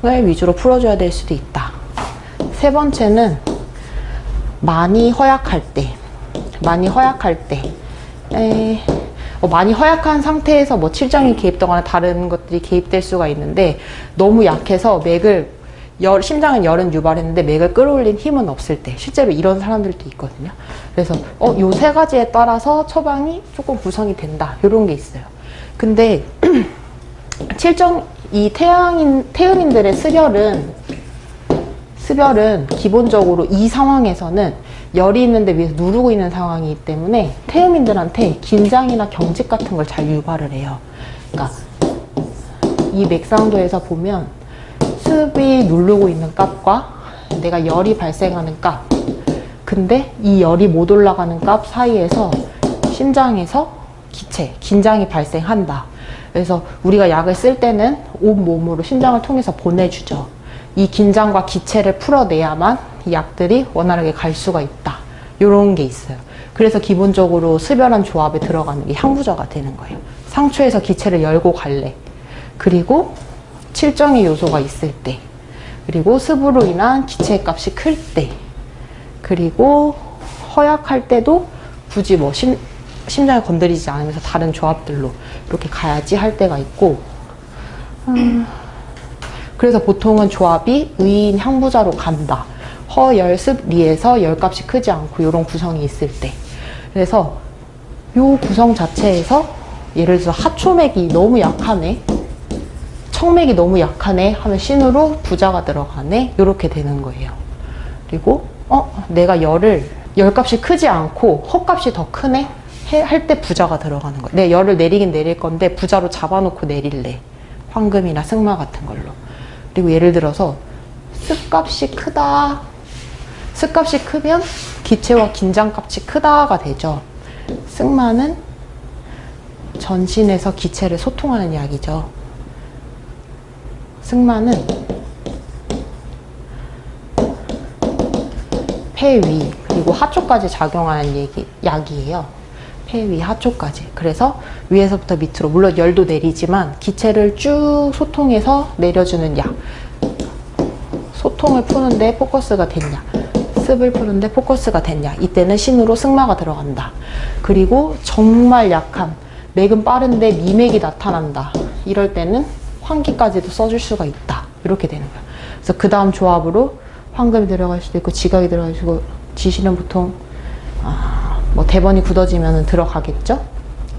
위주로 풀어줘야 될 수도 있다. 3번째는 많이 허약할 때. 많이 허약한 상태에서 뭐 칠정이 개입되거나 다른 것들이 개입될 수가 있는데, 너무 약해서 심장은 열은 유발했는데 맥을 끌어올린 힘은 없을 때, 실제로 이런 사람들도 있거든요. 그래서 요 3가지에 따라서 처방이 조금 구성이 된다. 이런 게 있어요. 근데 이 태음인들의 습열은 기본적으로 이 상황에서는 열이 있는데 위에서 누르고 있는 상황이기 때문에 태음인들한테 긴장이나 경직 같은 걸 잘 유발을 해요. 그러니까 이 맥상도에서 보면 습이 누르고 있는 값과 내가 열이 발생하는 값, 근데 이 열이 못 올라가는 값 사이에서 심장에서 기체, 긴장이 발생한다. 그래서 우리가 약을 쓸 때는 온몸으로 심장을 통해서 보내주죠. 이 긴장과 기체를 풀어내야만 이 약들이 원활하게 갈 수가 있다. 이런 게 있어요. 그래서 기본적으로 습열한 조합에 들어가는 게 향부자가 되는 거예요. 상초에서 기체를 열고 갈래. 그리고 칠정의 요소가 있을 때, 그리고 습으로 인한 기체의 값이 클 때, 그리고 허약할 때도 굳이 뭐 심장을 건드리지 않으면서 다른 조합들로 이렇게 가야지 할 때가 있고, 그래서 보통은 조합이 의인 향부자로 간다. 허열습 리에서 열값이 크지 않고 이런 구성이 있을 때. 그래서 요 구성 자체에서 예를 들어서 하초맥이 너무 약하네, 청맥이 너무 약하네 하면 신으로 부자가 들어가네, 이렇게 되는 거예요. 그리고 내가 열값이 크지 않고 허값이 더 크네 할 때 부자가 들어가는 거예요. 내 열을 내리긴 내릴 건데 부자로 잡아놓고 내릴래. 황금이나 승마 같은 걸로. 그리고 예를 들어서 습값이 크다. 습값이 크면 기체와 긴장값이 크다가 되죠. 승마는 전신에서 기체를 소통하는 약이죠. 승마는 폐위 그리고 하초까지 작용하는 약이에요. 폐위 하초까지. 그래서 위에서부터 밑으로, 물론 열도 내리지만 기체를 쭉 소통해서 내려주는 약. 소통을 푸는데 포커스가 됐냐, 습을 푸는데 포커스가 됐냐, 이때는 신으로 승마가 들어간다. 그리고 정말 약한, 맥은 빠른데 미맥이 나타난다, 이럴 때는 환기까지도 써줄 수가 있다. 이렇게 되는 거야. 그래서 그 다음 조합으로 황금이 들어갈 수도 있고 지각이 들어갈 수도 있고, 지시는 보통 뭐 대번이 굳어지면 들어가겠죠.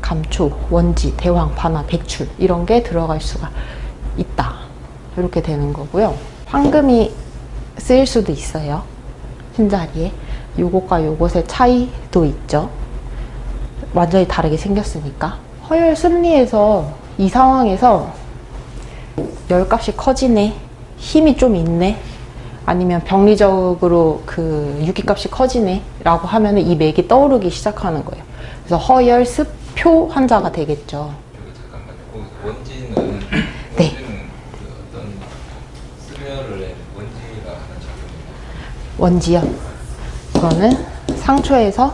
감초, 원지, 대황, 반화, 백출 이런 게 들어갈 수가 있다. 이렇게 되는 거고요. 황금이 쓰일 수도 있어요. 흰자리에. 요것과 요것의 차이도 있죠. 완전히 다르게 생겼으니까. 허열 습리에서 이 상황에서 열값이 커지네, 힘이 좀 있네, 아니면 병리적으로 그 유기값이 커지네 라고 하면 이 맥이 떠오르기 시작하는 거예요. 그래서 허열 습표 환자가 되겠죠. 잠깐만요. 원지는 네. 그 어떤 습열을 원지가 하는 작용인가요? 원지요. 이거는 상초에서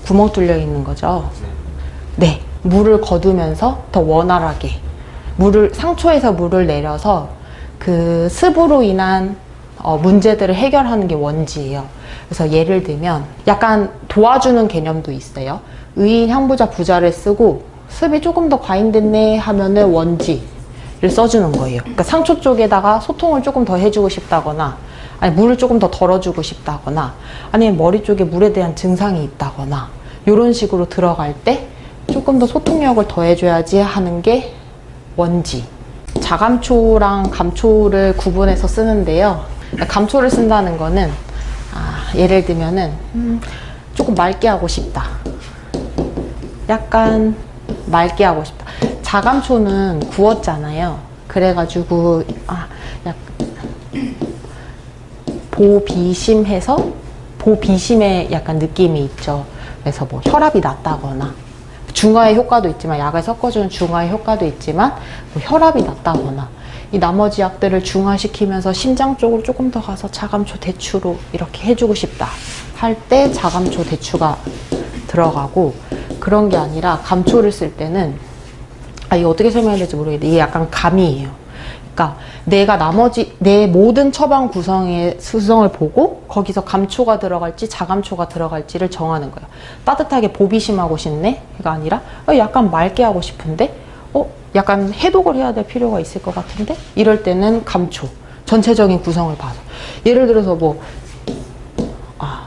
구멍 뚫려 있는 거죠. 네. 물을 거두면서 더 원활하게 상초에서 물을 내려서 그 습으로 인한 문제들을 해결하는 게 원지예요. 그래서 예를 들면 약간 도와주는 개념도 있어요. 의인 향부자 부자를 쓰고 습이 조금 더 과잉됐네 하면은 원지를 써주는 거예요. 그러니까 상초 쪽에다가 소통을 조금 더 해주고 싶다거나, 아니 물을 조금 더 덜어주고 싶다거나, 아니면 머리 쪽에 물에 대한 증상이 있다거나, 이런 식으로 들어갈 때 조금 더 소통력을 더해줘야지 하는 게 원지. 자감초랑 감초를 구분해서 쓰는데요. 감초를 쓴다는 거는 예를 들면은 조금 맑게 하고 싶다, 약간 맑게 하고 싶다. 자감초는 구웠잖아요. 그래가지고 보비심해서 보비심의 약간 느낌이 있죠. 그래서 뭐 혈압이 낮다거나, 중화의 효과도 있지만, 약을 섞어주는 중화의 효과도 있지만 뭐 혈압이 낮다거나, 이 나머지 약들을 중화시키면서 심장 쪽으로 조금 더 가서 자감초 대추로 이렇게 해주고 싶다 할 때 자감초 대추가 들어가고, 그런 게 아니라 감초를 쓸 때는 이거 어떻게 설명해야 될지 모르겠는데 이게 약간 감이에요. 그러니까 내가 내 모든 처방 구성의 수성을 보고 거기서 감초가 들어갈지 자감초가 들어갈지를 정하는 거예요. 따뜻하게 보비심하고 싶네? 이가 아니라 약간 맑게 하고 싶은데 약간 해독을 해야 될 필요가 있을 것 같은데? 이럴 때는 감초, 전체적인 구성을 봐서. 예를 들어서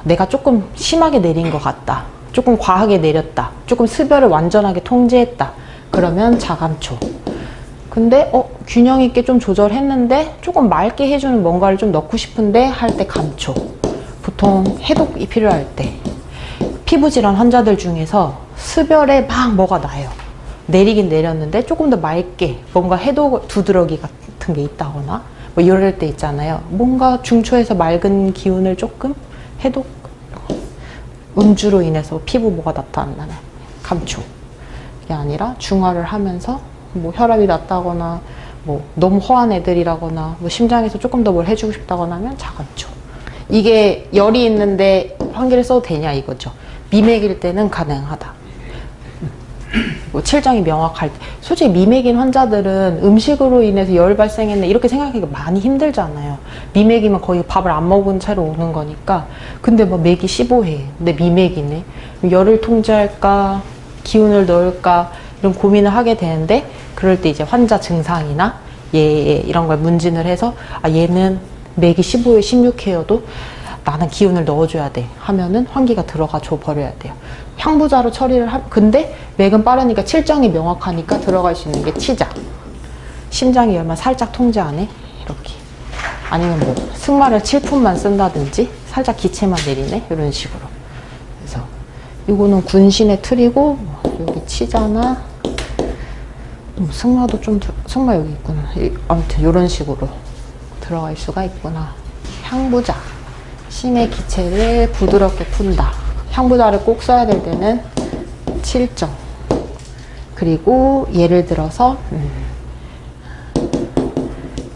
내가 조금 심하게 내린 것 같다, 조금 과하게 내렸다, 조금 습열을 완전하게 통제했다, 그러면 자감초. 근데 균형 있게 좀 조절했는데 조금 맑게 해주는 뭔가를 좀 넣고 싶은데 할 때 감초. 보통 해독이 필요할 때 피부질환 환자들 중에서 습열에 막 뭐가 나요. 내리긴 내렸는데 조금 더 맑게 뭔가 해독 두드러기 같은 게 있다거나 뭐 이럴 때 있잖아요. 뭔가 중초에서 맑은 기운을 조금 해독 음주로 인해서 피부 뭐가 나타나는 감초 이게 아니라 중화를 하면서 뭐 혈압이 낮다거나 뭐 너무 허한 애들이라거나 뭐 심장에서 조금 더 뭘 해주고 싶다거나 하면 자감초. 이게 열이 있는데 환기를 써도 되냐 이거죠. 미맥일 때는 가능하다. 뭐 칠정이 명확할 때. 솔직히 미맥인 환자들은 음식으로 인해서 열 발생했네 이렇게 생각하기가 많이 힘들잖아요. 미맥이면 거의 밥을 안 먹은 채로 오는 거니까. 근데 뭐 맥이 15회 근데 미맥이네. 열을 통제할까 기운을 넣을까 이런 고민을 하게 되는데, 그럴 때 이제 환자 증상이나 얘 이런 걸 문진을 해서 아 얘는 맥이 15회 16회여도 나는 기운을 넣어줘야 돼 하면은 환기가 들어가 줘 버려야 돼요. 향부자로 처리를 근데 맥은 빠르니까 칠정이 명확하니까 들어갈 수 있는 게 치자. 심장이 열만 살짝 통제 안 해? 이렇게. 아니면 뭐 승마를 7푼만 쓴다든지 살짝 기체만 내리네? 이런 식으로. 그래서 이거는 군신의 틀이고 여기 치자나 승마도 좀 승마 여기 있구나. 아무튼 이런 식으로 들어갈 수가 있구나. 향부자. 심의 기체를 부드럽게 푼다. 향부자를 꼭 써야 될 때는 칠정. 그리고 예를 들어서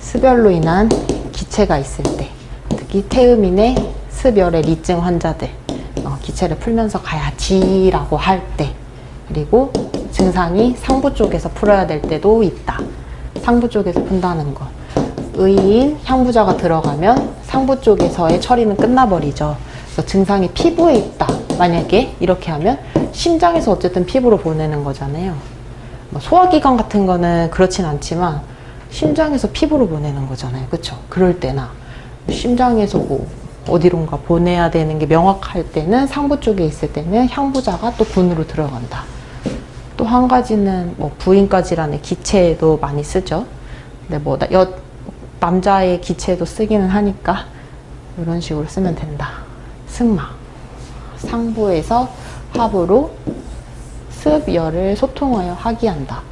습열로 인한 기체가 있을 때, 특히 태음인의 습열의 리증 환자들 기체를 풀면서 가야지라고 할 때, 그리고 증상이 상부 쪽에서 풀어야 될 때도 있다. 상부 쪽에서 푼다는 거. 의인 향부자가 들어가면 상부 쪽에서의 처리는 끝나버리죠. 그래서 증상이 피부에 있다. 만약에 이렇게 하면 심장에서 어쨌든 피부로 보내는 거잖아요. 뭐 소화기관 같은 거는 그렇진 않지만 심장에서 피부로 보내는 거잖아요. 그쵸? 그럴 때나 심장에서 뭐 어디론가 보내야 되는 게 명확할 때는 상부 쪽에 있을 때는 향부자가 또 군으로 들어간다. 또 한 가지는 뭐 부인과 질환의 기체에도 많이 쓰죠. 근데 뭐 남자의 기체에도 쓰기는 하니까 이런 식으로 쓰면 된다. 승마. 상부에서 하부로 습열을 소통하여 하기한다.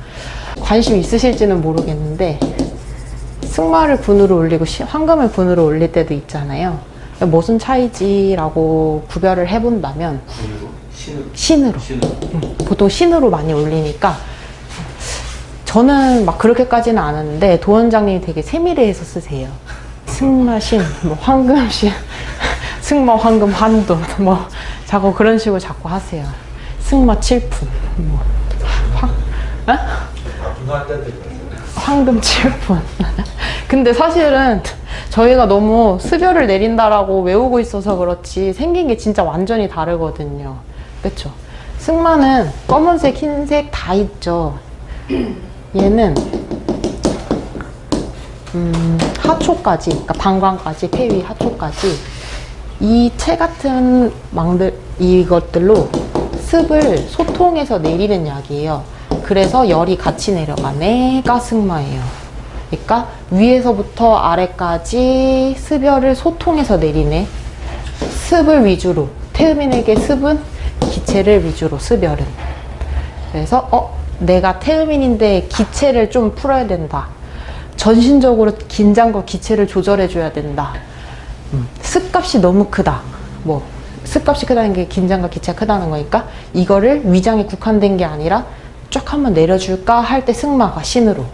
관심 있으실지는 모르겠는데 승마를 군으로 올리고 황금을 군으로 올릴 때도 있잖아요. 무슨 차이지라고 구별을 해본다면 신으로. 보통 신으로 많이 올리니까 저는 막 그렇게까지는 안 하는데 도원장님이 되게 세밀해서 쓰세요. 승마신, 뭐 황금신, 승마 황금 한돈 뭐 자꾸 그런 식으로 자꾸 하세요. 승마 7푼 뭐 황금 7푼. 근데 사실은 저희가 너무 습열을 내린다라고 외우고 있어서 그렇지 생긴 게 진짜 완전히 다르거든요. 그쵸? 승마는 검은색, 흰색 다 있죠. 얘는 하초까지, 그러니까 방광까지, 폐위, 하초까지 이 채 같은 망들 이것들로 습을 소통해서 내리는 약이에요. 그래서 열이 같이 내려가네가 승마예요. 그러니까 위에서부터 아래까지 습열을 소통해서 내리네. 습을 위주로. 태음인에게 습은 기체를 위주로, 습열은. 그래서 내가 태음인인데 기체를 좀 풀어야 된다. 전신적으로 긴장과 기체를 조절해 줘야 된다. 습값이 너무 크다. 뭐 습값이 크다는 게 긴장과 기체가 크다는 거니까 이거를 위장에 국한된 게 아니라 쫙 한번 내려줄까 할 때 승마가 신으로.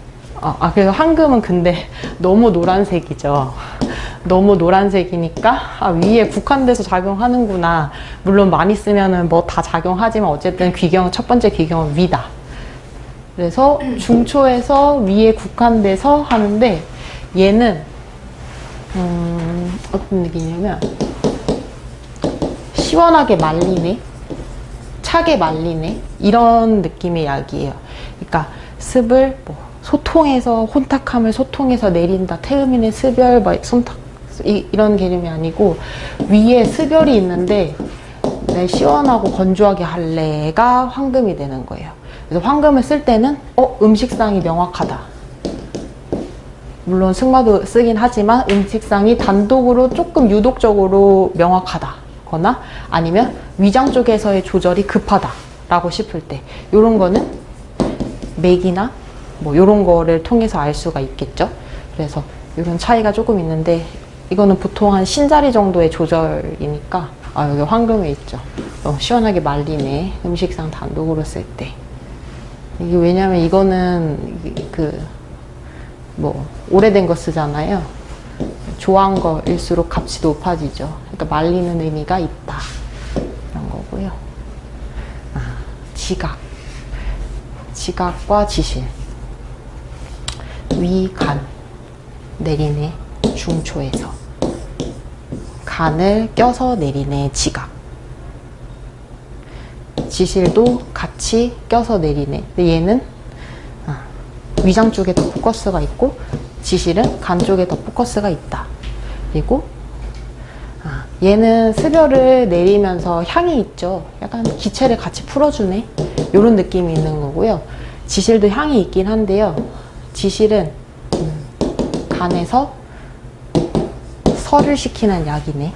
그래서 황금은 근데 너무 노란색이죠. 너무 노란색이니까 위에 국한돼서 작용하는구나. 물론 많이 쓰면은 뭐 다 작용하지만 어쨌든 첫 번째 귀경은 위다. 그래서 중초에서 위에 국한돼서 하는데 얘는 어떤 느낌이냐면 시원하게 말리네, 차게 말리네 이런 느낌의 약이에요. 그러니까 습을 뭐 소통해서 혼탁함을 소통해서 내린다. 태음인의 습열 뭐 이런 개념이 아니고 위에 습열이 있는데 내 시원하고 건조하게 할래가 황금이 되는 거예요. 그래서 황금을 쓸 때는 음식상이 명확하다. 물론 승마도 쓰긴 하지만 음식상이 단독으로 조금 유독적으로 명확하다거나 아니면 위장 쪽에서의 조절이 급하다라고 싶을 때 이런 거는 맥이나 뭐 이런 거를 통해서 알 수가 있겠죠. 그래서 이런 차이가 조금 있는데 이거는 보통 한 신자리 정도의 조절이니까 여기 황금에 있죠. 시원하게 말리네. 음식상 단독으로 쓸 때. 이게 왜냐면 이거는 오래된 거 쓰잖아요. 좋아한 거일수록 값이 높아지죠. 그러니까 말리는 의미가 있다. 그런 거고요. 지각. 지각과 지실. 위, 간. 내리네. 중초에서. 간을 껴서 내리네. 지각. 지실도 같이 껴서 내리네. 근데 얘는 위장 쪽에 더 포커스가 있고 지실은 간 쪽에 더 포커스가 있다. 그리고 얘는 습여를 내리면서 향이 있죠. 약간 기체를 같이 풀어주네. 이런 느낌이 있는 거고요. 지실도 향이 있긴 한데요. 지실은 간에서 설을 시키는 약이네.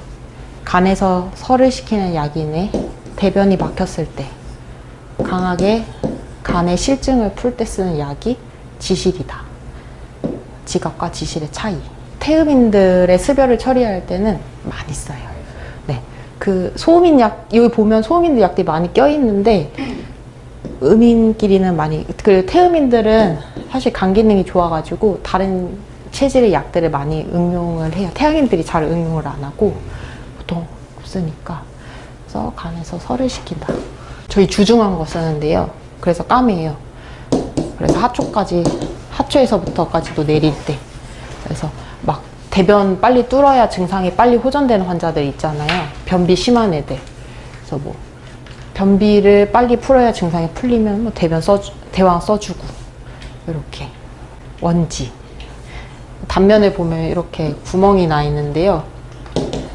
간에서 설을 시키는 약이네. 대변이 막혔을 때 강하게 간의 실증을 풀 때 쓰는 약이 지실이다. 지각과 지실의 차이. 태음인들의 습여를 처리할 때는 많이 써요. 네, 그 소음인 약 여기 보면 소음인들 약들이 많이 껴 있는데 음인끼리는 많이. 그리고 태음인들은 사실 간 기능이 좋아가지고 다른 체질의 약들을 많이 응용을 해요. 태양인들이 잘 응용을 안 하고 보통 없으니까. 그래서 간에서 설을 시킨다. 저희 주중한 거 쓰는데요. 그래서 까매요. 그래서 하초에서부터까지도 내릴 때. 그래서 막 대변 빨리 뚫어야 증상이 빨리 호전되는 환자들 있잖아요. 변비 심한 애들. 그래서 뭐 변비를 빨리 풀어야 증상이 풀리면 뭐 대왕 써주고 이렇게. 원지. 단면을 보면 이렇게 구멍이 나 있는데요.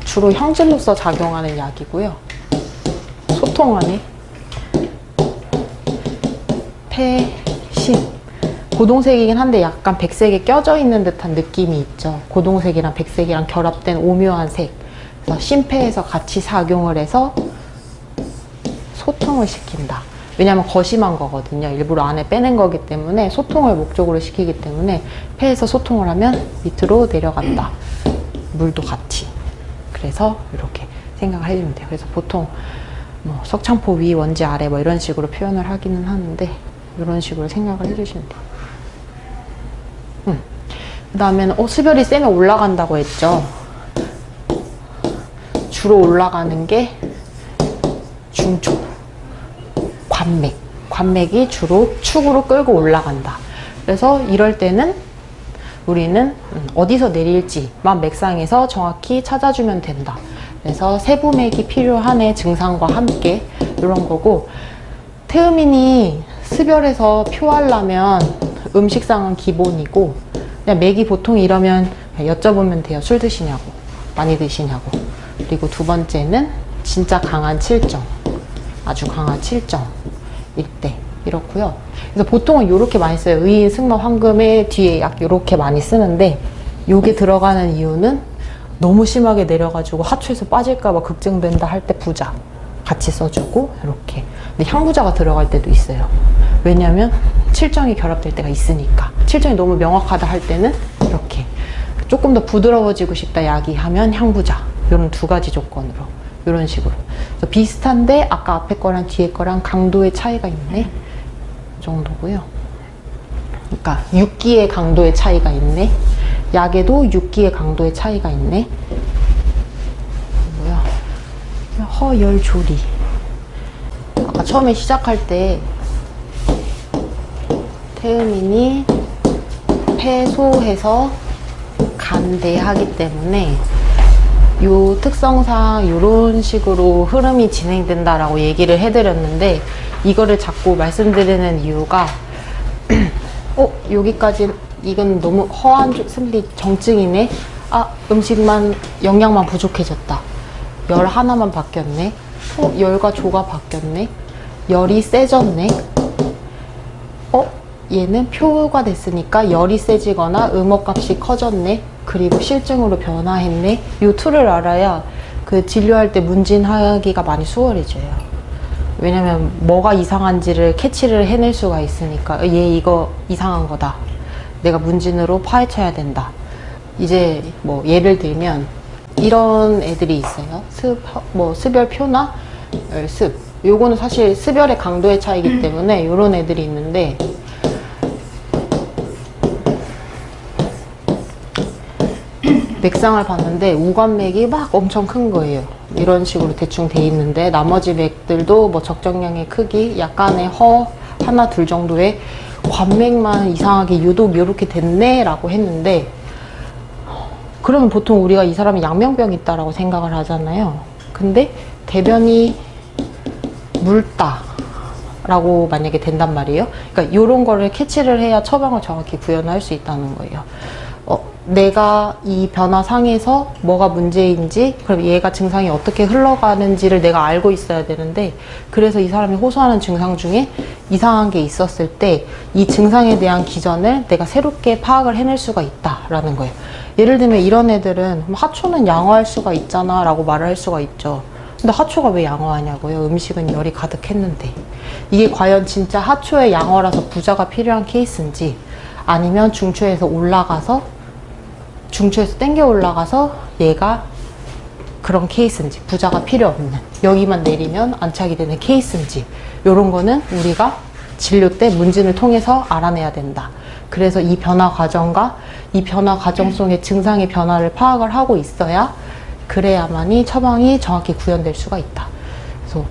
주로 형질로서 작용하는 약이고요. 소통하네. 폐심. 고동색이긴 한데 약간 백색에 껴져 있는 듯한 느낌이 있죠. 고동색이랑 백색이랑 결합된 오묘한 색. 그래서 심폐에서 같이 작용을 해서 소통을 시킨다. 왜냐하면 거심한 거거든요. 일부러 안에 빼낸 거기 때문에 소통을 목적으로 시키기 때문에 폐에서 소통을 하면 밑으로 내려간다. 물도 같이. 그래서 이렇게 생각을 해주면 돼요. 그래서 보통 뭐 석창포 위, 원지 아래 뭐 이런 식으로 표현을 하기는 하는데 이런 식으로 생각을 해주시면 돼요. 그 다음에는 습열이 세면 올라간다고 했죠. 주로 올라가는 게 중초, 관맥. 관맥이 주로 축으로 끌고 올라간다. 그래서 이럴 때는 우리는 어디서 내릴지만 맥상에서 정확히 찾아주면 된다. 그래서 세부맥이 필요한 증상과 함께 이런 거고, 태음인이 습열에서 표하려면 음식상은 기본이고, 그냥 맥이 보통 이러면 여쭤보면 돼요. 술 드시냐고, 많이 드시냐고. 그리고 두 번째는 진짜 강한 칠정, 아주 강한 칠정일 때 이렇고요. 그래서 보통은 이렇게 많이 써요. 의인, 승마, 황금의 뒤에 약 이렇게 많이 쓰는데, 요게 들어가는 이유는 너무 심하게 내려가지고 하초에서 빠질까봐 걱정된다 할 때 부자 같이 써주고 이렇게. 근데 향부자가 들어갈 때도 있어요. 왜냐면 칠정이 결합될 때가 있으니까. 칠정이 너무 명확하다 할 때는 이렇게. 조금 더 부드러워지고 싶다 야기하면 향부자. 이런 두 가지 조건으로 이런 식으로. 그래서 비슷한데 아까 앞에 거랑 뒤에 거랑 강도의 차이가 있네. 이 정도고요. 그러니까 육기의 강도의 차이가 있네. 약에도 육기의 강도의 차이가 있네. 뭐야? 허열조리. 아까 처음에 시작할 때 태음인이 폐소해서 간대하기 때문에 요 특성상 이런 식으로 흐름이 진행된다라고 얘기를 해드렸는데, 이거를 자꾸 말씀드리는 이유가 여기까지 이건 너무 허한 승리 정증이네. 음식만 영양만 부족해졌다. 열 하나만 바뀌었네. 열과 조가 바뀌었네. 열이 세졌네. 얘는 표가 됐으니까 열이 세지거나 음압값이 커졌네, 그리고 실증으로 변화했네, 이 툴을 알아야 그 진료할 때 문진하기가 많이 수월해져요. 왜냐면 뭐가 이상한지를 캐치를 해낼 수가 있으니까, 얘 이거 이상한 거다, 내가 문진으로 파헤쳐야 된다. 이제 뭐 예를 들면 이런 애들이 있어요. 스별표나 열습. 요거는 사실 스별의 강도의 차이기 때문에 요런 애들이 있는데, 맥상을 봤는데 우관맥이 막 엄청 큰 거예요. 이런 식으로 대충 돼 있는데 나머지 맥들도 뭐 적정량의 크기, 약간의 허, 하나 둘 정도의, 관맥만 이상하게 유독 이렇게 됐네 라고 했는데, 그러면 보통 우리가 이 사람이 양명병 있다라고 생각을 하잖아요. 근데 대변이 묽다 라고 만약에 된단 말이에요. 그러니까 이런 거를 캐치를 해야 처방을 정확히 구현할 수 있다는 거예요. 내가 이 변화상에서 뭐가 문제인지, 그럼 얘가 증상이 어떻게 흘러가는지를 내가 알고 있어야 되는데, 그래서 이 사람이 호소하는 증상 중에 이상한 게 있었을 때 이 증상에 대한 기전을 내가 새롭게 파악을 해낼 수가 있다라는 거예요. 예를 들면 이런 애들은 하초는 양호할 수가 있잖아 라고 말을 할 수가 있죠. 근데 하초가 왜 양호하냐고요? 음식은 열이 가득했는데. 이게 과연 진짜 하초의 양호라서 부자가 필요한 케이스인지, 아니면 중초에서 땡겨 올라가서 얘가 그런 케이스인지, 부자가 필요 없는, 여기만 내리면 안착이 되는 케이스인지, 요런 거는 우리가 진료 때 문진을 통해서 알아내야 된다. 그래서 이 변화 과정과 이 변화 과정 속의 증상의 변화를 파악을 하고 있어야, 그래야만이 처방이 정확히 구현될 수가 있다. 그래서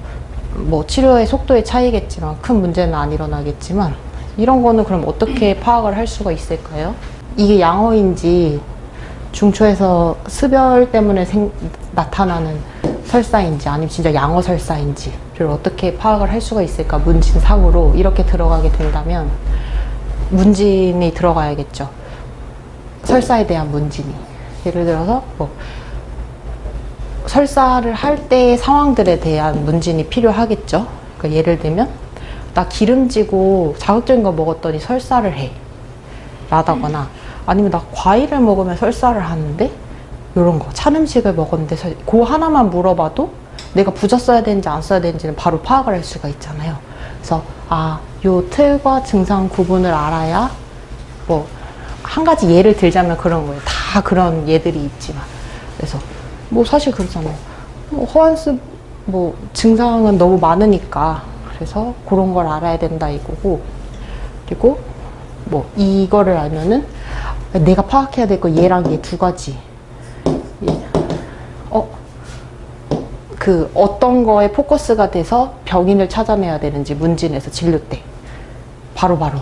뭐 치료의 속도의 차이겠지만 큰 문제는 안 일어나겠지만, 이런 거는 그럼 어떻게 파악을 할 수가 있을까요? 이게 양호인지 중초에서 스별 때문에 나타나는 설사인지, 아니면 진짜 양호 설사인지를 어떻게 파악을 할 수가 있을까? 문진상으로 이렇게 들어가게 된다면 문진이 들어가야겠죠. 설사에 대한 문진이. 예를 들어서 뭐 설사를 할 때의 상황들에 대한 문진이 필요하겠죠. 그러니까 예를 들면 나 기름지고 자극적인 거 먹었더니 설사를 해 라다거나, 아니면 나 과일을 먹으면 설사를 하는데, 요런 거, 찬 음식을 먹었는데 그 하나만 물어봐도 내가 부자 써야 되는지 안 써야 되는지는 바로 파악을 할 수가 있잖아요. 그래서 요 틀과 증상 구분을 알아야, 뭐 한 가지 예를 들자면 그런 거예요. 다 그런 예들이 있지만, 그래서 뭐 사실 그렇잖아요. 뭐 호환습 뭐 증상은 너무 많으니까, 그래서 그런 걸 알아야 된다 이거고, 그리고 뭐 이거를 알면은 내가 파악해야 될 거 얘랑 얘 두 가지. 그 어떤 거에 포커스가 돼서 병인을 찾아내야 되는지, 문진에서 진료 때 바로바로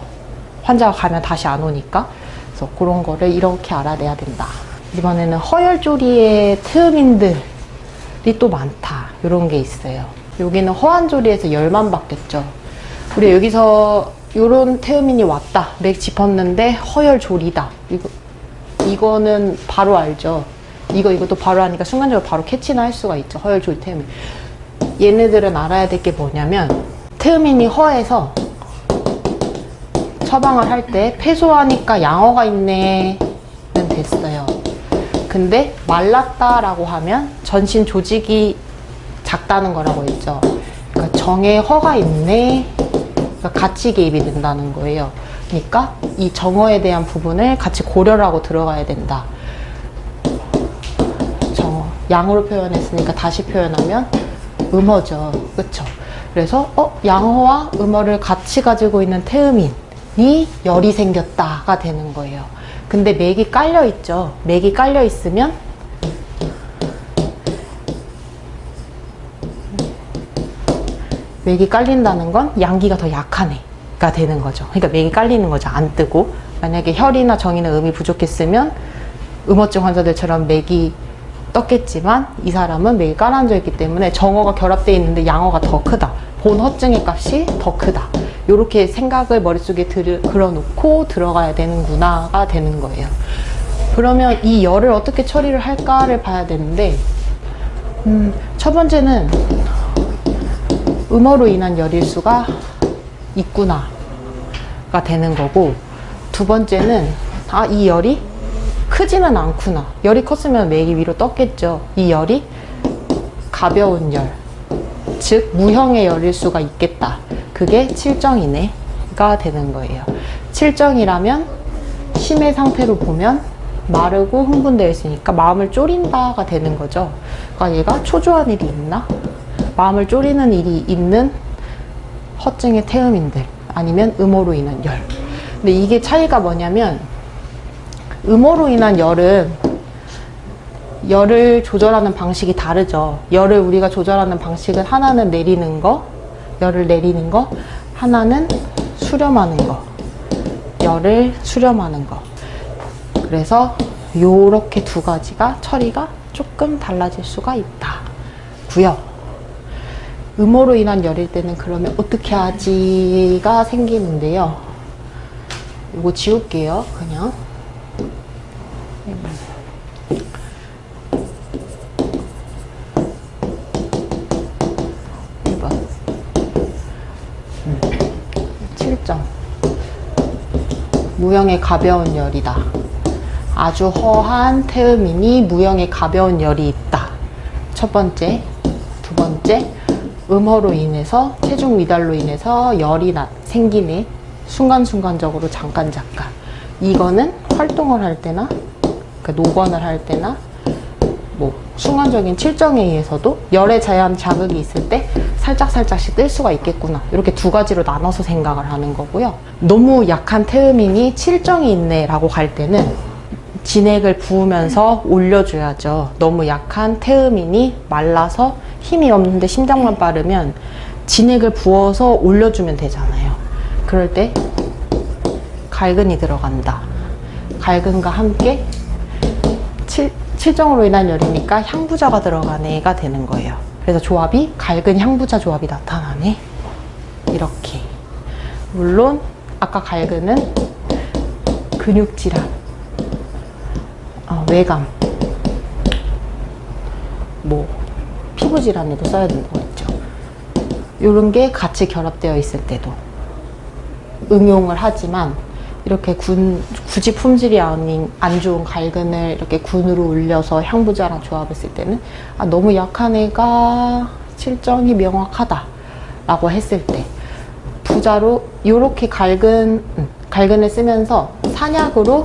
환자가 가면 다시 안 오니까, 그래서 그런 거를 이렇게 알아내야 된다. 이번에는 허혈조리의 트음인들이 또 많다, 이런 게 있어요. 여기는 허한조리에서 열만 바뀌었죠. 우리 여기서 요런 태음인이 왔다, 맥 짚었는데 허혈조리다, 이거는 바로 알죠. 이것도 바로 하니까 순간적으로 바로 캐치나 할 수가 있죠. 허혈조리 태음인. 얘네들은 알아야 될 게 뭐냐면, 태음인이 허에서 처방을 할 때 폐소하니까 양허가 있네는 됐어요. 근데 말랐다라고 하면 전신 조직이 작다는 거라고 했죠. 그러니까 정에 허가 있네, 그러니까 같이 개입이 된다는 거예요. 그러니까 이 정허에 대한 부분을 같이 고려를 하고 들어가야 된다. 정허, 양으로 표현했으니까 다시 표현하면 음허죠. 그쵸? 그래서 양허와 음허를 같이 가지고 있는 태음인이 열이 생겼다가 되는 거예요. 근데 맥이 깔려 있죠. 맥이 깔려 있으면 맥이 깔린다는 건 양기가 더 약한 애가 되는 거죠. 그러니까 맥이 깔리는 거죠. 안 뜨고. 만약에 혈이나 정이나 음이 부족했으면 음허증 환자들처럼 맥이 떴겠지만, 이 사람은 맥이 깔아앉아 있기 때문에 정허가 결합되어 있는데 양허가 더 크다, 본허증의 값이 더 크다, 이렇게 생각을 머릿속에 그려놓고 들어가야 되는구나가 되는 거예요. 그러면 이 열을 어떻게 처리를 할까를 봐야 되는데, 첫 번째는 음허로 인한 열일 수가 있구나 가 되는 거고, 두 번째는 이 열이 크지는 않구나. 열이 컸으면 맥이 위로 떴겠죠. 이 열이 가벼운 열, 즉 무형의 열일 수가 있겠다. 그게 칠정이네가 되는 거예요. 칠정이라면 심의 상태로 보면 마르고 흥분되어 있으니까 마음을 졸인다가 되는 거죠. 그러니까 얘가 초조한 일이 있나? 마음을 졸이는 일이 있는 허증의 태음인들, 아니면 음호로 인한 열. 근데 이게 차이가 뭐냐면, 음호로 인한 열은 열을 조절하는 방식이 다르죠. 열을 우리가 조절하는 방식은 하나는 내리는 거, 열을 내리는 거, 하나는 수렴하는 거, 열을 수렴하는 거. 그래서 요렇게 두 가지가 처리가 조금 달라질 수가 있다 고요. 음호로 인한 열일 때는 그러면 어떻게 하지가 생기는데요. 이거 지울게요. 그냥 1번 7점 무형의 가벼운 열이다. 아주 허한 태음이니 무형의 가벼운 열이 있다. 첫 번째. 두 번째, 음호로 인해서, 체중 미달로 인해서 열이 생기네. 순간순간적으로 잠깐. 이거는 활동을 할 때나, 그러니까 노건을 할 때나, 뭐 순간적인 칠정에 의해서도 열에 대한 자극이 있을 때 살짝씩 뜰 수가 있겠구나. 이렇게 두 가지로 나눠서 생각을 하는 거고요. 너무 약한 태음이니 칠정이 있네 라고 갈 때는 진액을 부으면서 올려줘야죠. 너무 약한 태음이니 말라서 힘이 없는데 심장만 빠르면 진액을 부어서 올려주면 되잖아요. 그럴 때 갈근이 들어간다. 갈근과 함께 칠정으로 인한 열이니까 향부자가 들어가네가 되는 거예요. 그래서 조합이 갈근 향부자 조합이 나타나네. 이렇게. 물론 아까 갈근은 근육질환, 외감, 뭐 피부질환에도 써야 된다고 했죠. 이런 게 같이 결합되어 있을 때도 응용을 하지만, 이렇게 굳이 품질이 안 좋은 갈근을 이렇게 군으로 올려서 향부자랑 조합했을 때는 너무 약한 애가 칠정이 명확하다 라고 했을 때, 부자로 이렇게 갈근을 쓰면서 산약으로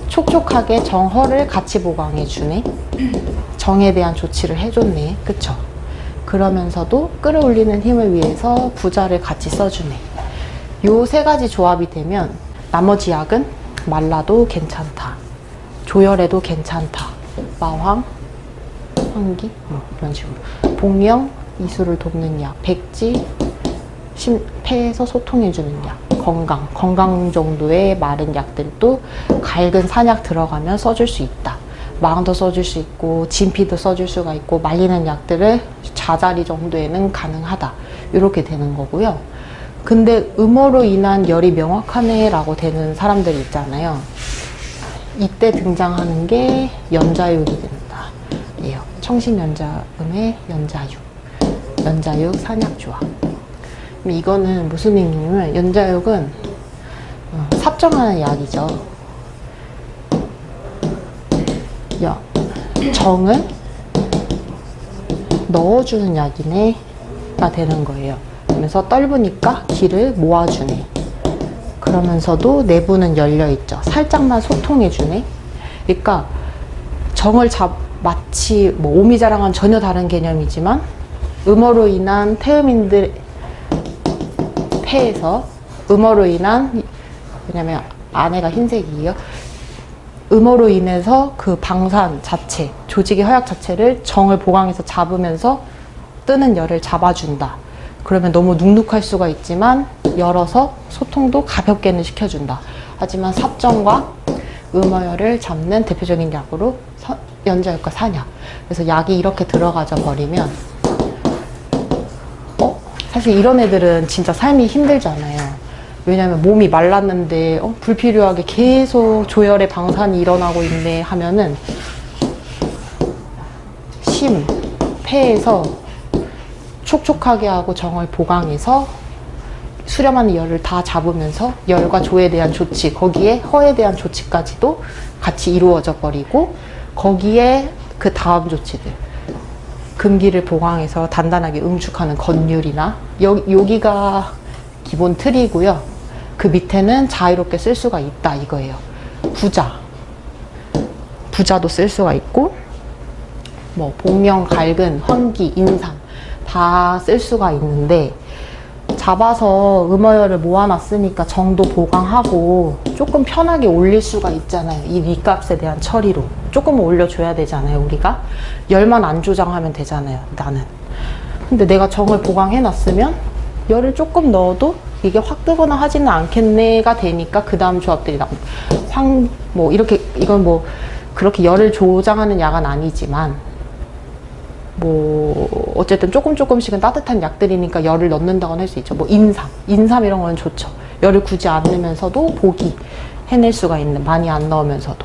촉촉하게 정허를 같이 보강해 주네. 정에 대한 조치를 해줬네. 그쵸? 그러면서도 끌어올리는 힘을 위해서 부자를 같이 써주네. 요 세 가지 조합이 되면 나머지 약은 말라도 괜찮다, 조혈해도 괜찮다, 마황, 환기, 뭐 이런 식으로. 복령, 이수를 돕는 약, 백지, 폐에서 소통해주는 약, 건강 정도의 마른 약들도 갈근 산약 들어가면 써줄 수 있다. 망도 써줄 수 있고 진피도 써줄 수가 있고, 말리는 약들을 자자리 정도에는 가능하다. 이렇게 되는 거고요. 근데 음호로 인한 열이 명확하네 라고 되는 사람들이 있잖아요. 이때 등장하는 게 연자육이 된다. 예요. 청신연자음의 연자육 산약조합. 이거는 무슨 의미냐면, 연자육은 삽정하는 약이죠. 정을 넣어주는 약이네가 되는 거예요. 그러면서 떫으니까 기를 모아주네. 그러면서도 내부는 열려있죠. 살짝만 소통해주네. 그러니까 정을 마치 뭐 오미자랑은 전혀 다른 개념이지만, 음호로 인한 태음인들 폐에서, 음호로 인한, 왜냐면 안에가 흰색이에요. 음호로 인해서 그 방산 자체, 조직의 허약 자체를 정을 보강해서 잡으면서 뜨는 열을 잡아준다. 그러면 너무 눅눅할 수가 있지만 열어서 소통도 가볍게는 시켜준다. 하지만 삽정과 음호열을 잡는 대표적인 약으로 연자육과 산약. 그래서 약이 이렇게 들어가져 버리면 사실 이런 애들은 진짜 삶이 힘들잖아요. 왜냐면 몸이 말랐는데 불필요하게 계속 조혈의 방산이 일어나고 있네 하면은 폐에서 촉촉하게 하고 정을 보강해서 수렴하는 열을 다 잡으면서 열과 조에 대한 조치, 거기에 허에 대한 조치까지도 같이 이루어져 버리고, 거기에 그 다음 조치들, 금기를 보강해서 단단하게 응축하는 건율이나, 여기가 기본 틀이고요. 그 밑에는 자유롭게 쓸 수가 있다 이거예요. 부자도 쓸 수가 있고, 뭐 복명, 갈근, 환기, 인삼 다 쓸 수가 있는데, 잡아서 음어열을 모아놨으니까 정도 보강하고 조금 편하게 올릴 수가 있잖아요. 이 밑값에 대한 처리로 조금은 올려줘야 되잖아요. 우리가 열만 안 조정하면 되잖아요, 나는. 근데 내가 정을 보강해놨으면 열을 조금 넣어도 이게 확 뜨거나 하지는 않겠네가 되니까 그 다음 조합들이 나옵니다. 뭐 이렇게, 이건 뭐 그렇게 열을 조장하는 약은 아니지만, 뭐 어쨌든 조금씩은 따뜻한 약들이니까 열을 넣는다고는 할 수 있죠. 뭐 인삼 이런 거는 좋죠. 열을 굳이 안 넣으면서도 보기 해낼 수가 있는, 많이 안 넣으면서도.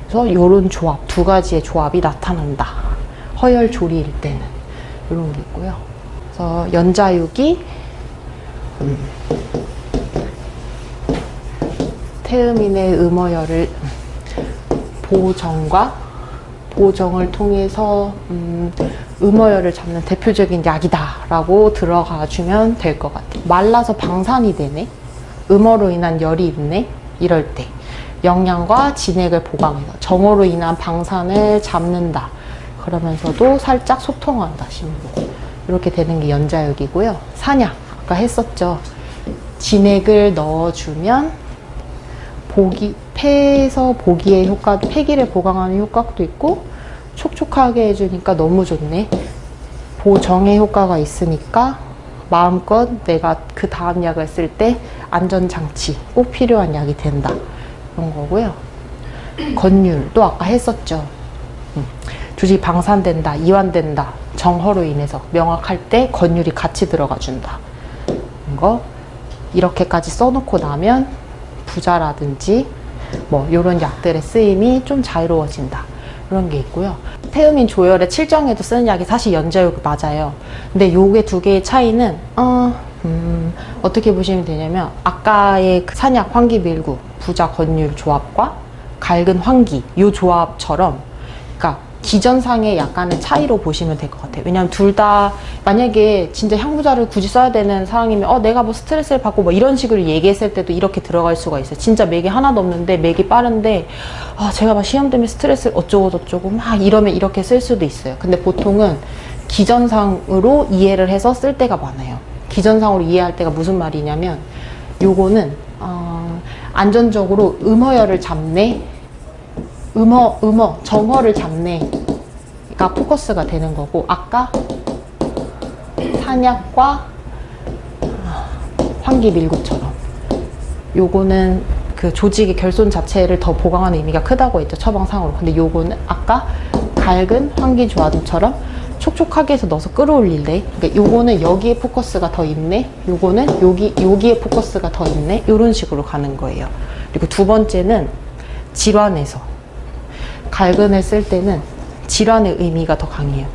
그래서 요런 조합, 두 가지의 조합이 나타난다. 허열 조리일 때는 이런 게 있고요. 그래서 연자육이 태음인의 음어열을 보정을 통해서 음어열을 잡는 대표적인 약이다라고 들어가 주면 될 것 같아요. 말라서 방산이 되네, 음어로 인한 열이 있네, 이럴 때 영양과 진액을 보강해서 정어로 인한 방산을 잡는다. 그러면서도 살짝 소통한다, 심으로. 이렇게 되는 게 연자육이고요. 산약, 아까 했었죠. 진액을 넣어주면 폐에서 보기의 효과, 폐기를 보강하는 효과도 있고, 촉촉하게 해주니까 너무 좋네. 보정의 효과가 있으니까 마음껏 내가 그 다음 약을 쓸 때 안전장치 꼭 필요한 약이 된다, 그런 거고요. 건율도 아까 했었죠. 주식 방산된다, 이완된다, 정허로 인해서 명확할 때 건율이 같이 들어가 준다. 이거 이렇게까지 써놓고 나면 부자라든지 뭐 이런 약들의 쓰임이 좀 자유로워진다, 이런 게 있고요. 태음인 조열의 칠정에도 쓰는 약이 사실 연자육 맞아요. 근데 요게 두 개의 차이는 어떻게 보시면 되냐면, 아까의 그 산약, 환기, 밀구, 부자, 건율 조합과 갈근, 환기 요 조합처럼, 그러니까 기전상의 약간의 차이로 보시면 될 것 같아요. 왜냐하면 둘 다 만약에 진짜 향부자를 굳이 써야 되는 상황이면 내가 뭐 스트레스를 받고 뭐 이런 식으로 얘기했을 때도 이렇게 들어갈 수가 있어요. 진짜 맥이 하나도 없는데 맥이 빠른데 제가 막 시험 때문에 스트레스를 어쩌고 저쩌고 막 이러면 이렇게 쓸 수도 있어요. 근데 보통은 기전상으로 이해를 해서 쓸 때가 많아요. 기전상으로 이해할 때가 무슨 말이냐면, 요거는 안전적으로 음어열을 잡네, 정어를 잡네가 포커스가 되는 거고, 아까 산약과 환기 밀구처럼 요거는 그 조직의 결손 자체를 더 보강하는 의미가 크다고 했죠, 처방상으로. 근데 요거는 아까 갈근, 환기 조합처럼 촉촉하게 해서 넣어서 끌어올릴래. 그러니까 요거는 여기에 포커스가 더 있네, 요거는 여기에 포커스가 더 있네, 요런 식으로 가는 거예요. 그리고 두 번째는 질환에서, 갈근을 쓸 때는 질환의 의미가 더 강해요.